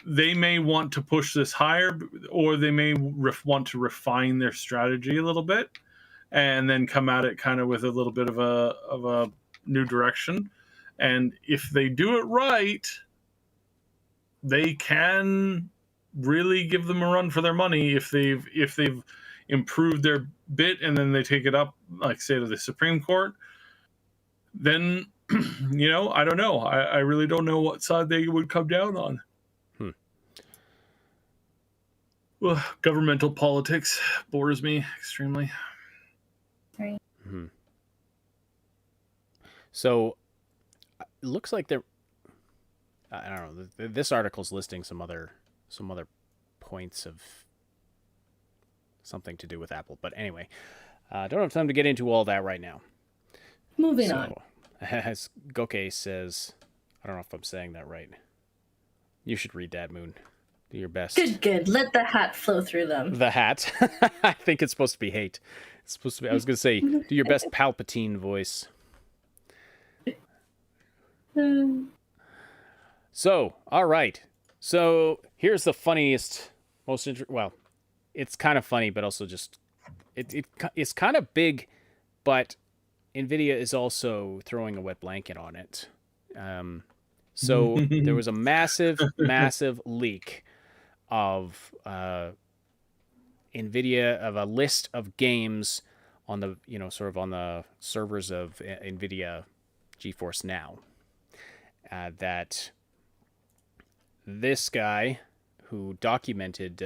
they may want to push this higher, or they may want to refine their strategy a little bit, and then come at it kind of with a little bit of a new direction. And if they do it right, they can really give them a run for their money if they've improved their bit, and then they take it up, like say to the Supreme Court. Then I don't know. I really don't know what side they would come down on. Well, governmental politics bores me extremely. Right. Mm-hmm. So it looks like they're... I don't know. This article's listing some other points of something to do with Apple. But anyway, don't have time to get into all that right now. Moving on. As Goke says, I don't know if I'm saying that right. You should read that, Moon. Do your best. Good. Let the hat flow through them. The hat. I think it's supposed to be hate. It's supposed to be. I was going to say, do your best Palpatine voice. So, all right. So here's the funniest, most well, it's kind of funny, but also just it's kind of big, but Nvidia is also throwing a wet blanket on it. So there was a massive leak of Nvidia, of a list of games on the sort of on the servers of Nvidia GeForce Now. That this guy who documented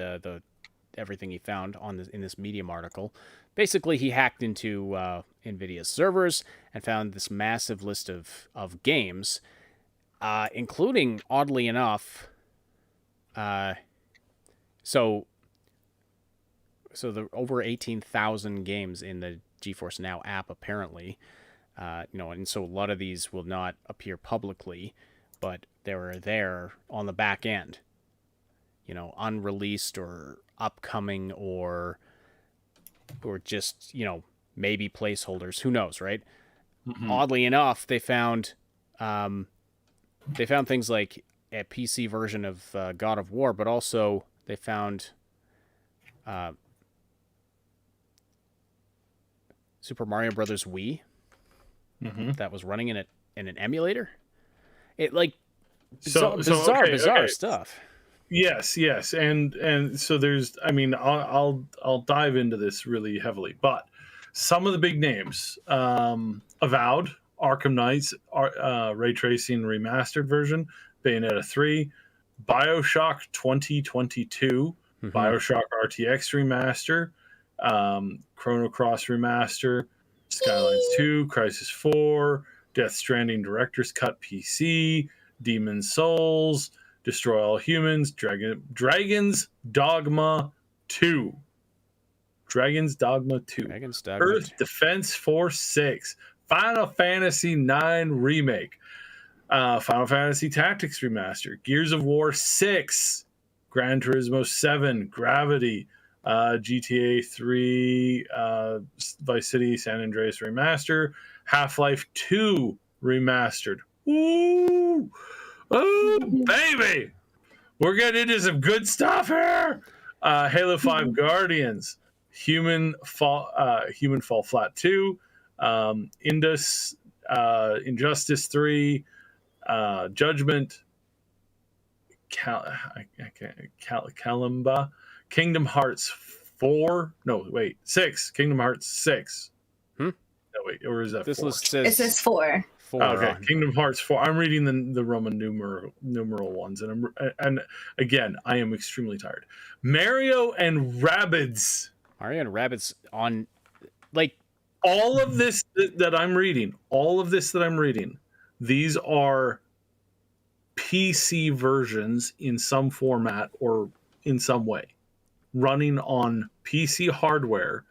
everything he found in this Medium article, basically he hacked into Nvidia's servers and found this massive list of games, including, oddly enough, so the over 18,000 games in the GeForce Now app apparently, and so a lot of these will not appear publicly, but they were there on the back end, unreleased or upcoming or just, maybe placeholders. Who knows, right? Mm-hmm. Oddly enough, they found things like a PC version of God of War, but also they found Super Mario Brothers Wii that was running in an emulator. It bizarre stuff. Yes, and so there's. I mean, I'll dive into this really heavily, but some of the big names: Avowed, Arkham Knights, Ray Tracing Remastered version, Bayonetta 3, BioShock 2022, Bioshock RTX remaster, Chrono Cross remaster, Skylines 2, Crisis 4, Death Stranding Director's Cut PC, Demon's Souls, Destroy All Humans, Dragon's Dogma 2. Dragon's Dogma 2. Dragon's Dogma Earth 2. Defense Force 6. Final Fantasy 9 Remake. Final Fantasy Tactics Remaster. Gears of War 6. Gran Turismo 7. Gravity. GTA 3. Vice City San Andreas Remaster. Half-Life 2 Remastered. Woo! Oh, baby! We're getting into some good stuff here! Halo 5 Guardians. Human Fall Flat 2, Injustice 3, Judgment, Kalimba, Kingdom Hearts 4. No, wait, 6. Kingdom Hearts 6. No, wait, or is that This 4? list says It says 4. 4. Okay, on- Kingdom Hearts 4. I'm reading the Roman numeral ones, and again, I am extremely tired. Mario and Rabbids. Mario and Rabbids on, like, All of this that I'm reading, these are PC versions in some format or in some way, running on PC hardware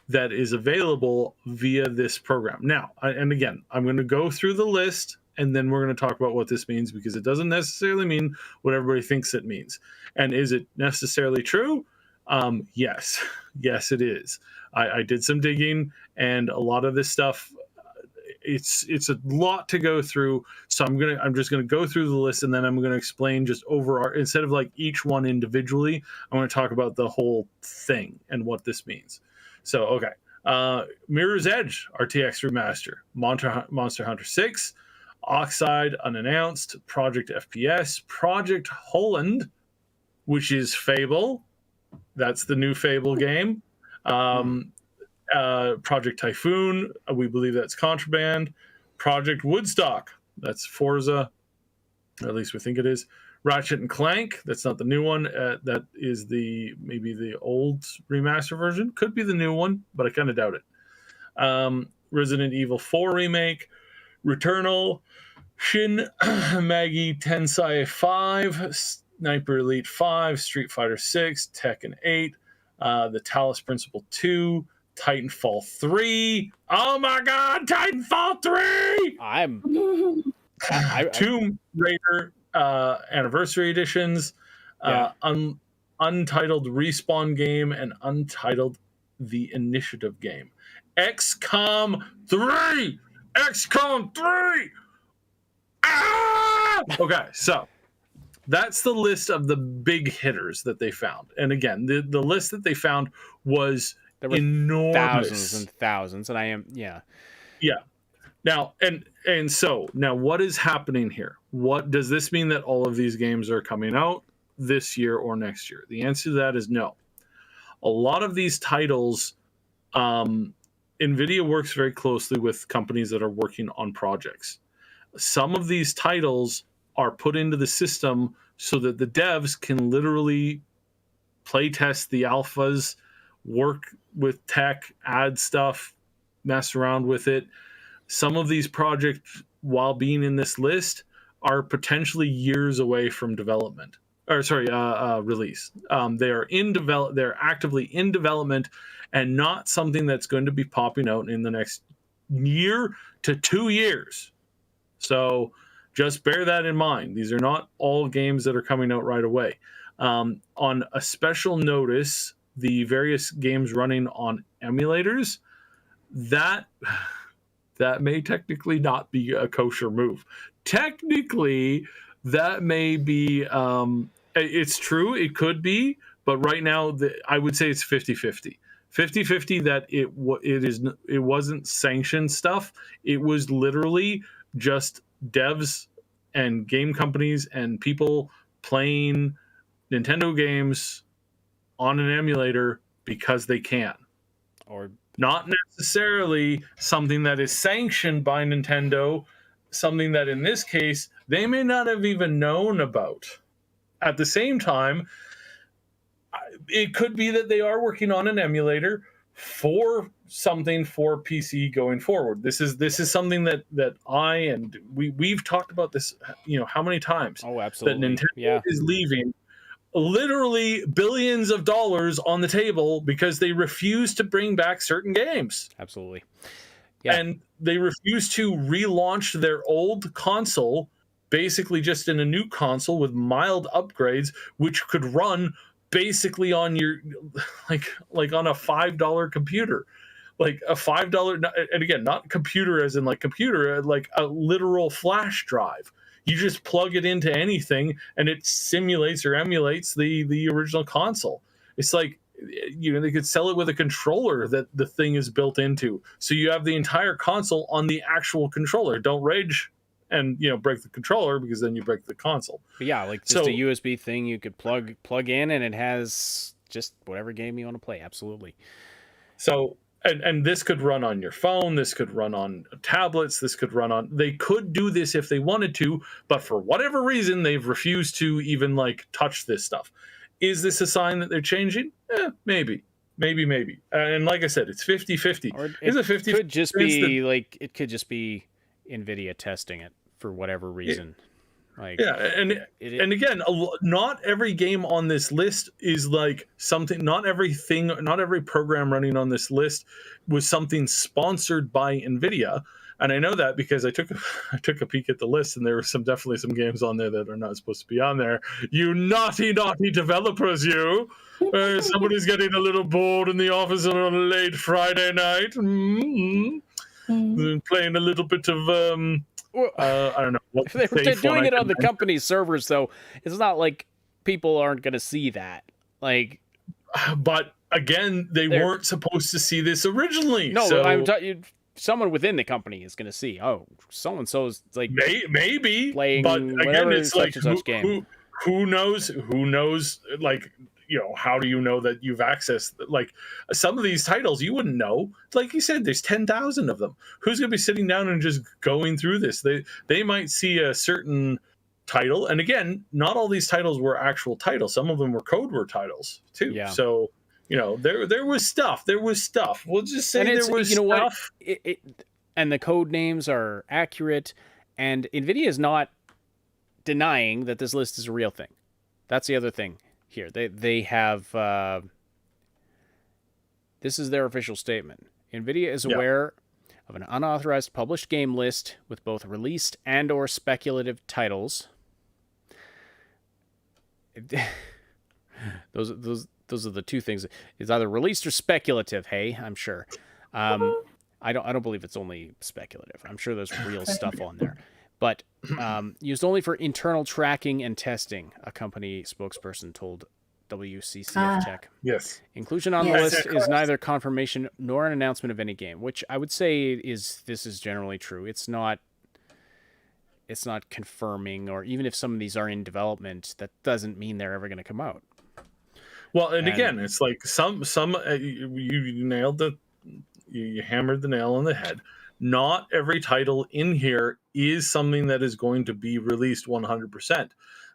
that is available via this program. Now, and again, I'm going to go through the list and then we're going to talk about what this means, because it doesn't necessarily mean what everybody thinks it means. And is it necessarily true? Yes. Yes, it is. I did some digging, and a lot of this stuff, it's a lot to go through. So I'm just gonna go through the list, and then I'm gonna explain just instead of like each one individually, I'm gonna talk about the whole thing and what this means. So okay, Mirror's Edge RTX remaster, Monster Hunter 6, Oxide unannounced, Project FPS, Project Holland, which is Fable. That's the new Fable game. Project Typhoon, we believe that's Contraband. Project Woodstock, that's Forza, or at least we think it is. Ratchet and Clank, that's not the new one. That is maybe the old remaster version. Could be the new one, but I kind of doubt it. Resident Evil 4 remake, Returnal, Shin Megami Tensei 5, Sniper Elite 5, Street Fighter 6, Tekken 8, the Talos Principle 2, Titanfall 3. Oh my God, Titanfall 3! Tomb Raider Anniversary Editions, Untitled Respawn game, and Untitled The Initiative game. XCOM 3! XCOM 3! Ah! Okay, so that's the list of the big hitters that they found. And again, the list that they found was enormous. Thousands and thousands. And yeah. Now, and so now what is happening here? What does this mean, that all of these games are coming out this year or next year? The answer to that is no. A lot of these titles, Nvidia works very closely with companies that are working on projects. Some of these titles are put into the system so that the devs can literally play test the alphas, work with tech, add stuff, mess around with it. Some of these projects, while being in this list, are potentially years away from development. Release. They're actively in development, and not something that's going to be popping out in the next year to 2 years. So just bear that in mind. These are not all games that are coming out right away. On a special notice, the various games running on emulators, that may technically not be a kosher move. Technically, that may be, it's true, it could be, but right now, I would say it's 50-50. 50-50 that it wasn't sanctioned stuff. It was literally just devs and game companies and people playing Nintendo games on an emulator because they can. Or not necessarily something that is sanctioned by Nintendo, something that in this case they may not have even known about. At the same time, It could be that they are working on an emulator for something for PC going forward. This is something that I and we've talked about this, how many times? Oh, That absolutely. Nintendo Yeah. is leaving literally billions of dollars on the table because they refuse to bring back certain games. Absolutely. Yeah. And they refuse to relaunch their old console, basically just in a new console with mild upgrades, which could run basically on your like on a $5 computer, like a $5, and again, not computer as in like computer, like a literal flash drive. You just plug it into anything and it simulates or emulates the original console. It's like, they could sell it with a controller that the thing is built into, so you have the entire console on the actual controller. Don't rage and break the controller, because then you break the console. But yeah, like just a USB thing you could plug in, and it has just whatever game you want to play. Absolutely. So and this could run on your phone, this could run on tablets, this could run on, they could do this if they wanted to, but for whatever reason they've refused to even like touch this stuff. Is this a sign that they're changing? Maybe. And like I said, it's 50-50. Or Is it 50? Could just be like, it could just be Nvidia testing it for whatever reason. Like, yeah, and again, not every game on this list is like something. Not every program running on this list was something sponsored by Nvidia. And I know that because I took a peek at the list, and there were definitely some games on there that are not supposed to be on there. You naughty developers, you! Somebody's getting a little bored in the office on a late Friday night, playing a little bit of I don't know. They're doing it on the company's servers, though. It's not like people aren't going to see that. Like, but again, they weren't supposed to see this originally. No, so I'm someone within the company is going to see. Oh, so and so's like maybe playing, but again, it's like such game. Who knows? Like, how do you know that you've accessed, like, some of these titles you wouldn't know. Like you said, there's 10,000 of them. Who's going to be sitting down and just going through this? They might see a certain title, and again, not all these titles were actual titles. Some of them were code word titles too. Yeah. So there was stuff. We'll just say there was stuff. And the code names are accurate, and Nvidia is not denying that this list is a real thing. That's the other thing here. They have this is their official statement. Nvidia is aware of an unauthorized published game list with both released and or speculative titles. Those are the two things. It's either released or speculative. Hey, I'm sure. I don't believe it's only speculative. I'm sure there's real stuff on there. But used only for internal tracking and testing, a company spokesperson told WCCF Tech. Yes. Inclusion on the list is neither confirmation nor an announcement of any game, which I would say this is generally true. It's not confirming, or even if some of these are in development, that doesn't mean they're ever going to come out. Well, and again, it's like some you nailed you hammered the nail on the head. Not every title in here is something that is going to be released 100%.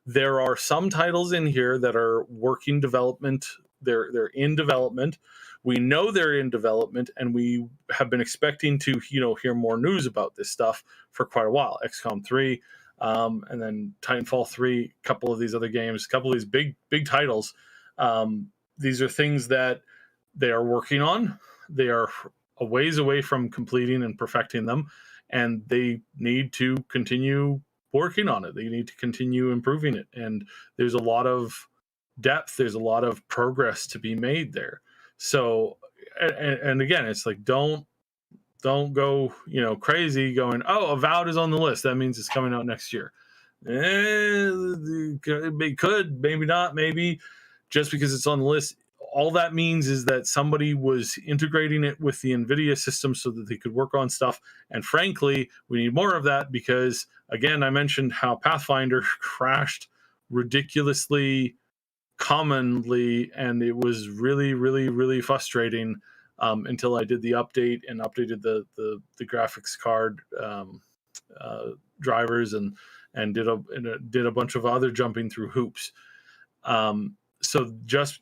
There are some titles in here that are working development. They're in development. We know they're in development, and we have been expecting to hear more news about this stuff for quite a while. XCOM 3, and then Titanfall 3, a couple of these other games, a couple of these big titles. These are things that they are working on. They are a ways away from completing and perfecting them, and they need to continue working on it. They need to continue improving it, and there's a lot of depth, there's a lot of progress to be made there. So, and again, it's like, don't go crazy going, oh, Avowed is on the list, that means it's coming out next year. It could, maybe not. Maybe just because it's on the list, all that means is that somebody was integrating it with the Nvidia system so that they could work on stuff. And frankly, we need more of that, because again, I mentioned how Pathfinder crashed ridiculously commonly, and it was really, really, really frustrating until I did the update and updated the graphics card drivers and did a bunch of other jumping through hoops. so just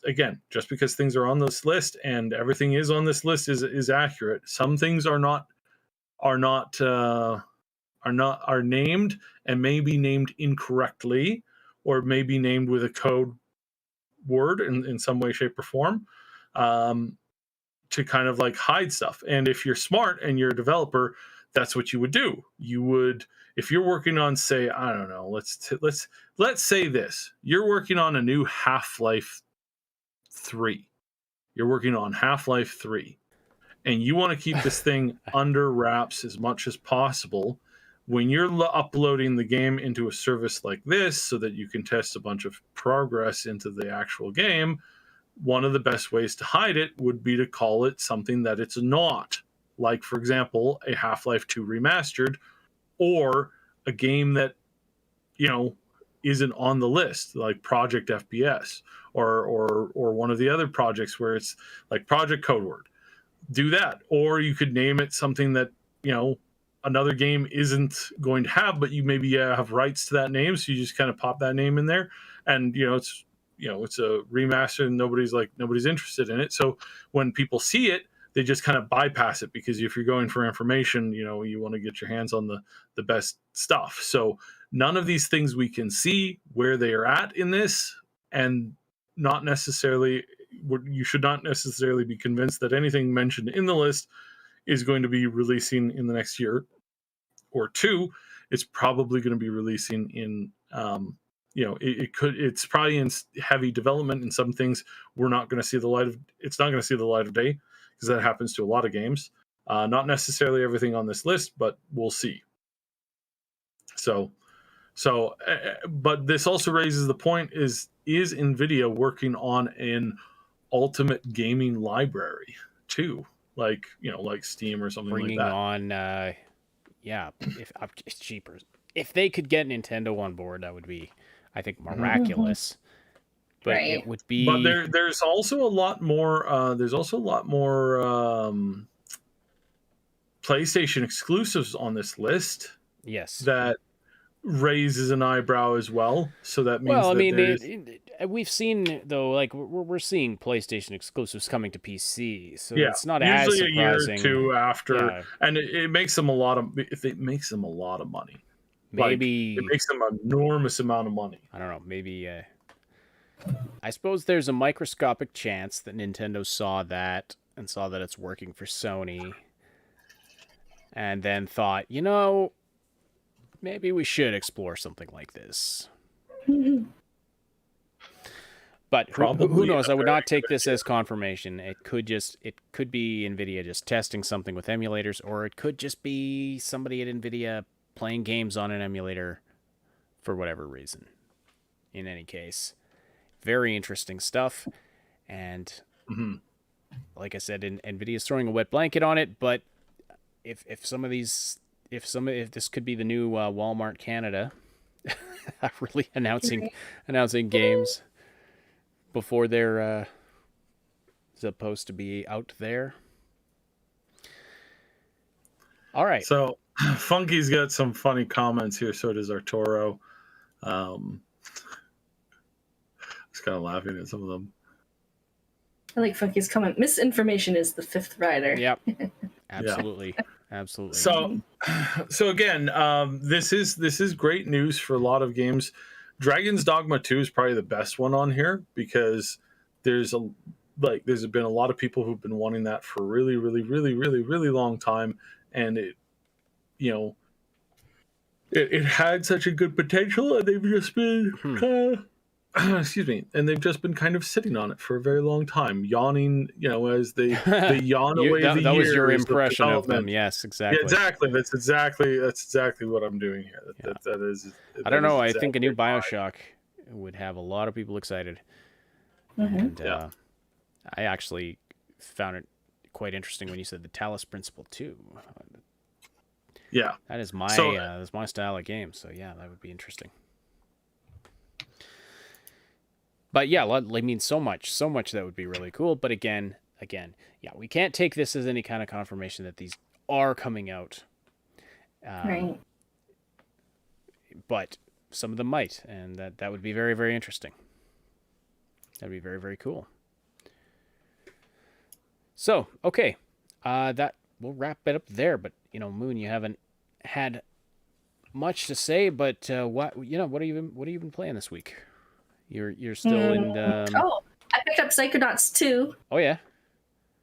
because things are on this list and everything is on this list is accurate, some things are named and may be named incorrectly, or may be named with a code word in some way, shape, or form, to kind of like hide stuff. And if you're smart and you're a developer, that's what you would do. You would, if you're working on, say, I don't know, let's say this, you're working on a new Half-Life 3. You're working on Half-Life 3, and you want to keep this thing under wraps as much as possible. When you're uploading the game into a service like this so that you can test a bunch of progress into the actual game, one of the best ways to hide it would be to call it something that it's not. Like, for example, a Half-Life 2 remastered, or a game that, isn't on the list, like Project FPS, or one of the other projects where it's like Project Codeword. Do that. Or you could name it something that, another game isn't going to have, but you maybe have rights to that name, so you just kind of pop that name in there, and it's a remaster and nobody's interested in it. So when people see it, they just kind of bypass it, because if you're going for information, you want to get your hands on the best stuff. So none of these things we can see where they are at in this, and you should not necessarily be convinced that anything mentioned in the list is going to be releasing in the next year or two. It's probably going to be releasing in, it's probably in heavy development, and some things we're not going to see it's not going to see the light of day, because that happens to a lot of games. Not necessarily everything on this list, but we'll see. But this also raises the point, is Nvidia working on an ultimate gaming library too? Like Steam or something Bringing like that. on, if cheapers. If they could get Nintendo on board, that would be, I think, miraculous. But Right. it would be. But there's also a lot more. PlayStation exclusives on this list. Yes. That raises an eyebrow as well. So that means we've seen, though, like we're seeing PlayStation exclusives coming to PC, so yeah, it's not usually as a year or surprising. two after, Yeah. and it makes them a lot of. If it makes them a lot of money, Maybe it makes them an enormous amount of money. I don't know. Maybe I suppose there's a microscopic chance that Nintendo saw that it's working for Sony, and then thought, maybe we should explore something like this. But who knows? I would not take this as confirmation. It could be Nvidia just testing something with emulators, or it could just be somebody at Nvidia playing games on an emulator for whatever reason. In any case, very interesting stuff. And like I said, Nvidia is throwing a wet blanket on it. But if this could be the new Walmart Canada, really announcing games before they're supposed to be out there. All right. So Funky's got some funny comments here. So does Arturo. I was kind of laughing at some of them. I like Funky's comment. Misinformation is the fifth rider. Yep. Absolutely. Yeah. Absolutely. So again, this is great news for a lot of games. Dragon's Dogma 2 is probably the best one on here, because there's been a lot of people who've been wanting that for a really, really, really, really, really long time, and it had such a good potential, and they've just been excuse me, and they've just been kind of sitting on it for a very long time, yawning, as they yawn away the years. That was your impression of them. Yes, exactly. Yeah, exactly. That's exactly what I'm doing here. That is. I don't know. I think a new BioShock would have a lot of people excited. And I actually found it quite interesting when you said the Talos Principle 2. Yeah, that is my style of game. So yeah, that would be interesting. But yeah, I mean, so much that would be really cool. But again, yeah, we can't take this as any kind of confirmation that these are coming out. Right. But some of them might, and that would be very, very interesting. That'd be very, very cool. So, okay. That we'll wrap it up there, but Moon, you haven't had much to say, but what are you been playing this week? You're still in Oh, I picked up Psychonauts 2. Oh yeah.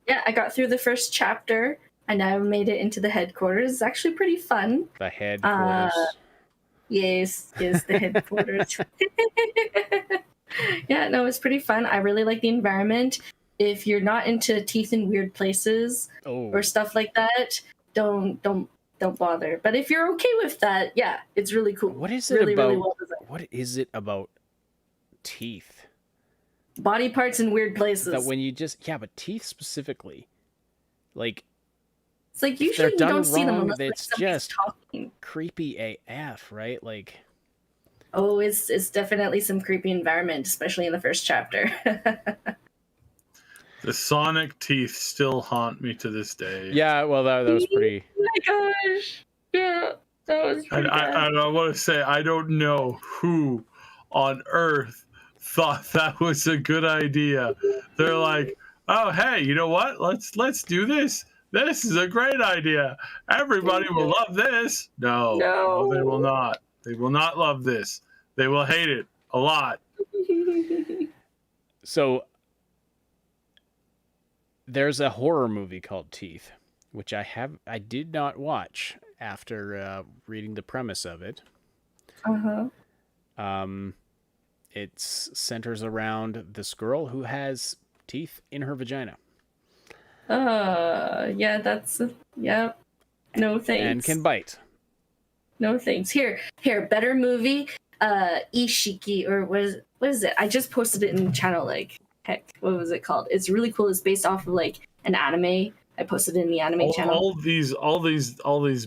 Yeah, I got through the first chapter. I now made it into the headquarters. It's actually pretty fun. The headquarters. Yes, the headquarters. Yeah, no, it's pretty fun. I really like the environment. If you're not into teeth in weird places or stuff like that, don't bother. But if you're okay with that, yeah, it's really cool. What is it about? Really well designed. What is it about teeth? Body parts in weird places. That when you but teeth specifically, like. It's like usually you don't see them unless it's just talking. Creepy AF, right? Like, oh, it's definitely some creepy environment, especially in the first chapter. The sonic teeth still haunt me to this day. Yeah, well, that was pretty. Oh my gosh! Yeah, that was pretty bad. I want to say I don't know who on earth thought that was a good idea. They're like, oh hey, you know what? Let's do this. This is a great idea. Everybody will love this. No, they will not. They will not love this. They will hate it a lot. So there's a horror movie called Teeth, which I did not watch after reading the premise of it. It centers around this girl who has teeth in her vagina. Yeah, no thanks. And can bite. No thanks. Here, better movie. Ishiki, or what is it? I just posted it in the channel. Like, heck, what was it called? It's really cool. It's based off of like an anime. I posted it in the anime channel. All these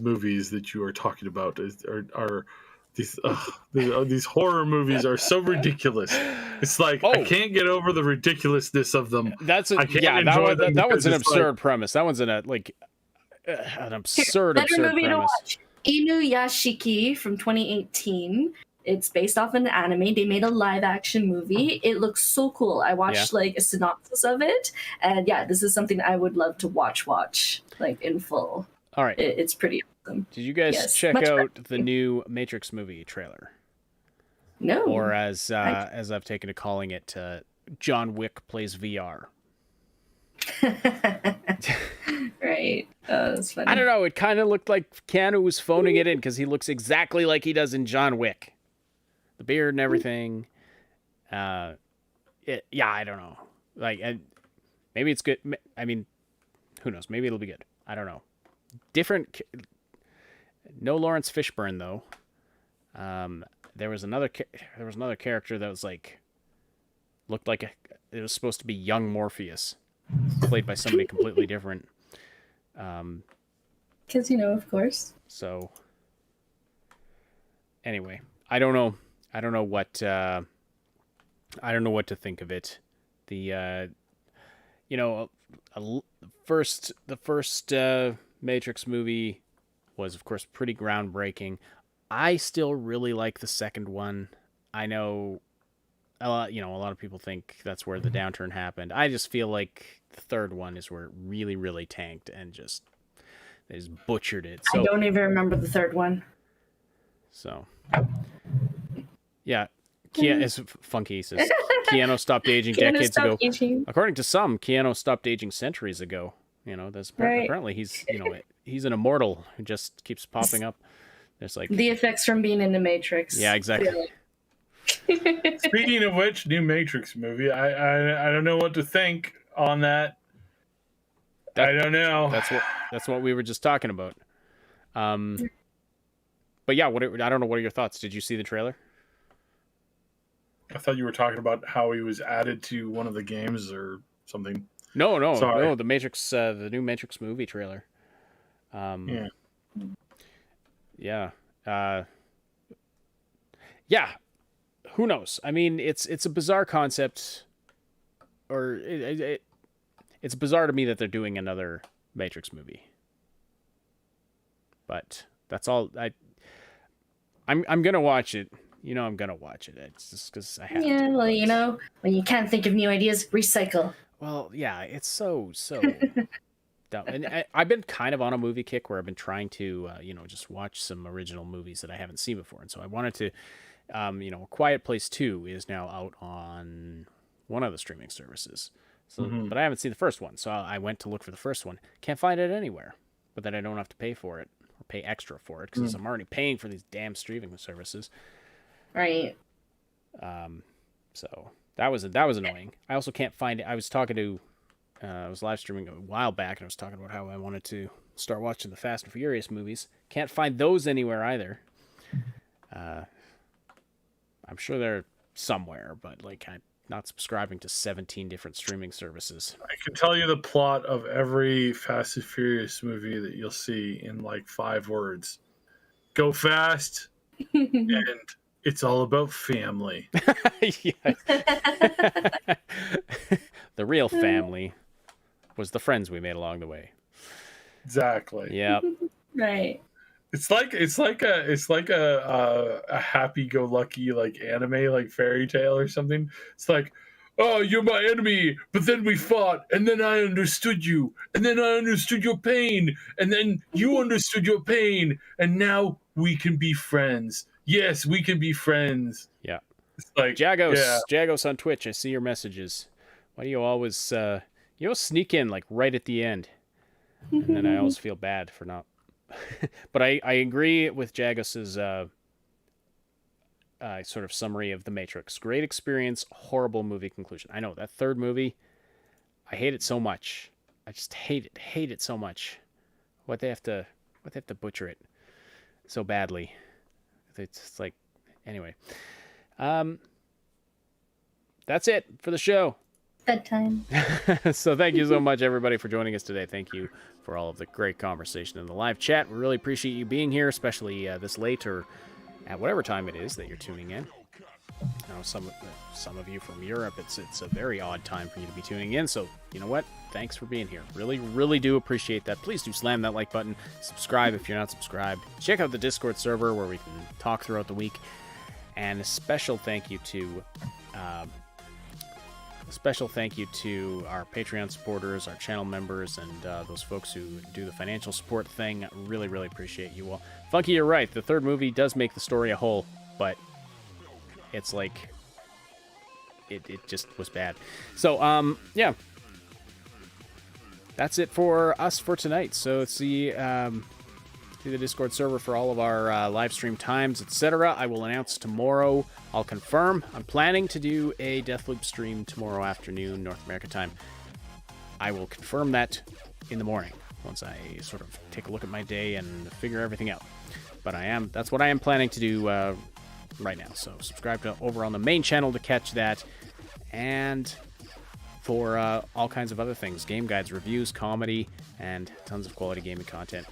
movies that you are talking about are these horror movies are so ridiculous. It's like I can't get over the ridiculousness of them. That one's an absurd premise. That one's an absurd movie premise. To watch. Inuyashiki from 2018. It's based off an anime. They made a live action movie. It looks so cool. I watched like a synopsis of it, and yeah, this is something I would love to watch like in full. All right, it's pretty awesome. Did you guys check out the new Matrix movie trailer? No. Or as I've taken to calling it, John Wick plays VR. Right. That's funny. I don't know. It kind of looked like Keanu was phoning it in because he looks exactly like he does in John Wick. The beard and everything. I don't know. Like, maybe it's good. I mean, who knows? Maybe it'll be good. I don't know. Different. No Lawrence Fishburne though. There was another character that was like looked like it was supposed to be young Morpheus, played by somebody completely different. Because of course. So. Anyway, I don't know what to think of it. The the first Matrix movie was of course pretty groundbreaking. I still really like the second one. I know a lot of people think that's where the downturn happened. I just feel like the third one is where it really, really tanked and they just butchered it. So, I don't even remember the third one. So, yeah. As Funky says, Keanu stopped aging decades ago. According to some, Keanu stopped aging centuries ago. Apparently he's an immortal who just keeps popping up. There's like the effects from being in the Matrix. Yeah, exactly. Speaking of which, new Matrix movie. I don't know what to think on that. I don't know. That's what we were just talking about. But yeah, I don't know. What are your thoughts? Did you see the trailer? I thought you were talking about how he was added to one of the games or something. No. Sorry. No. The Matrix, the new Matrix movie trailer. Yeah. Yeah. Who knows? I mean, it's a bizarre concept, or it's bizarre to me that they're doing another Matrix movie. But that's all. I'm gonna watch it You know I'm gonna watch it. It's just because I have Yeah, to. well, but- you know, when you can't think of new ideas, recycle. Well, yeah, it's so dumb. And I've been kind of on a movie kick where I've been trying to, just watch some original movies that I haven't seen before. And so I wanted to, A Quiet Place 2 is now out on one of the streaming services. So, But I haven't seen the first one. So I went to look for the first one. Can't find it anywhere. But then I don't have to pay for it or pay extra for it because I'm already paying for these damn streaming services. Right. So that was annoying. I also can't find it. I was talking to, I was live streaming a while back, and I was talking about how I wanted to start watching the Fast and Furious movies. Can't find those anywhere either. I'm sure they're somewhere, but I'm not subscribing to 17 different streaming services. I can tell you the plot of every Fast and Furious movie that you'll see in 5 words. Go fast, and it's all about family. Yeah. The real family was the friends we made along the way. Exactly. Yeah. Right. It's like a happy-go-lucky anime fairy tale or something. It's like, oh, you're my enemy, but then we fought, and then I understood you, and then I understood your pain, and then you understood your pain, and now we can be friends. Yes, we can be friends. Yeah. It's like Jagos on Twitch. I see your messages. Why do you always sneak in right at the end? And then I always feel bad for not. But I agree with Jagos's sort of summary of The Matrix. Great experience, horrible movie conclusion. I know that third movie, I hate it so much. I just hate it so much. What they have to butcher it so badly. It's anyway. That's it for the show. Bedtime. So thank you so much, everybody, for joining us today. Thank you for all of the great conversation in the live chat. We really appreciate you being here, especially this late or at whatever time it is that you're tuning in. I know some of you from Europe, it's a very odd time for you to be tuning in. So you know what? Thanks for being here. Really, really do appreciate that. Please do slam that like button. Subscribe if you're not subscribed. Check out the Discord server where we can talk throughout the week. And a special thank you to our Patreon supporters, our channel members, and those folks who do the financial support thing. Really, really appreciate you all. Funky, you're right. The third movie does make the story a whole, but it's it just was bad. So, yeah. That's it for us for tonight. So, see the Discord server for all of our live stream times, etc. I will announce tomorrow. I'll confirm. I'm planning to do a Deathloop stream tomorrow afternoon, North America time. I will confirm that in the morning once I sort of take a look at my day and figure everything out. But that's what I am planning to do right now. So subscribe over on the main channel to catch that. And for all kinds of other things, game guides, reviews, comedy, and tons of quality gaming content.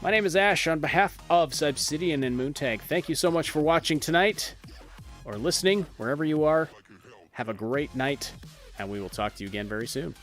My name is Ash on behalf of Subsidian and Moontag. Thank you so much for watching tonight, or listening, wherever you are. Have a great night, and we will talk to you again very soon.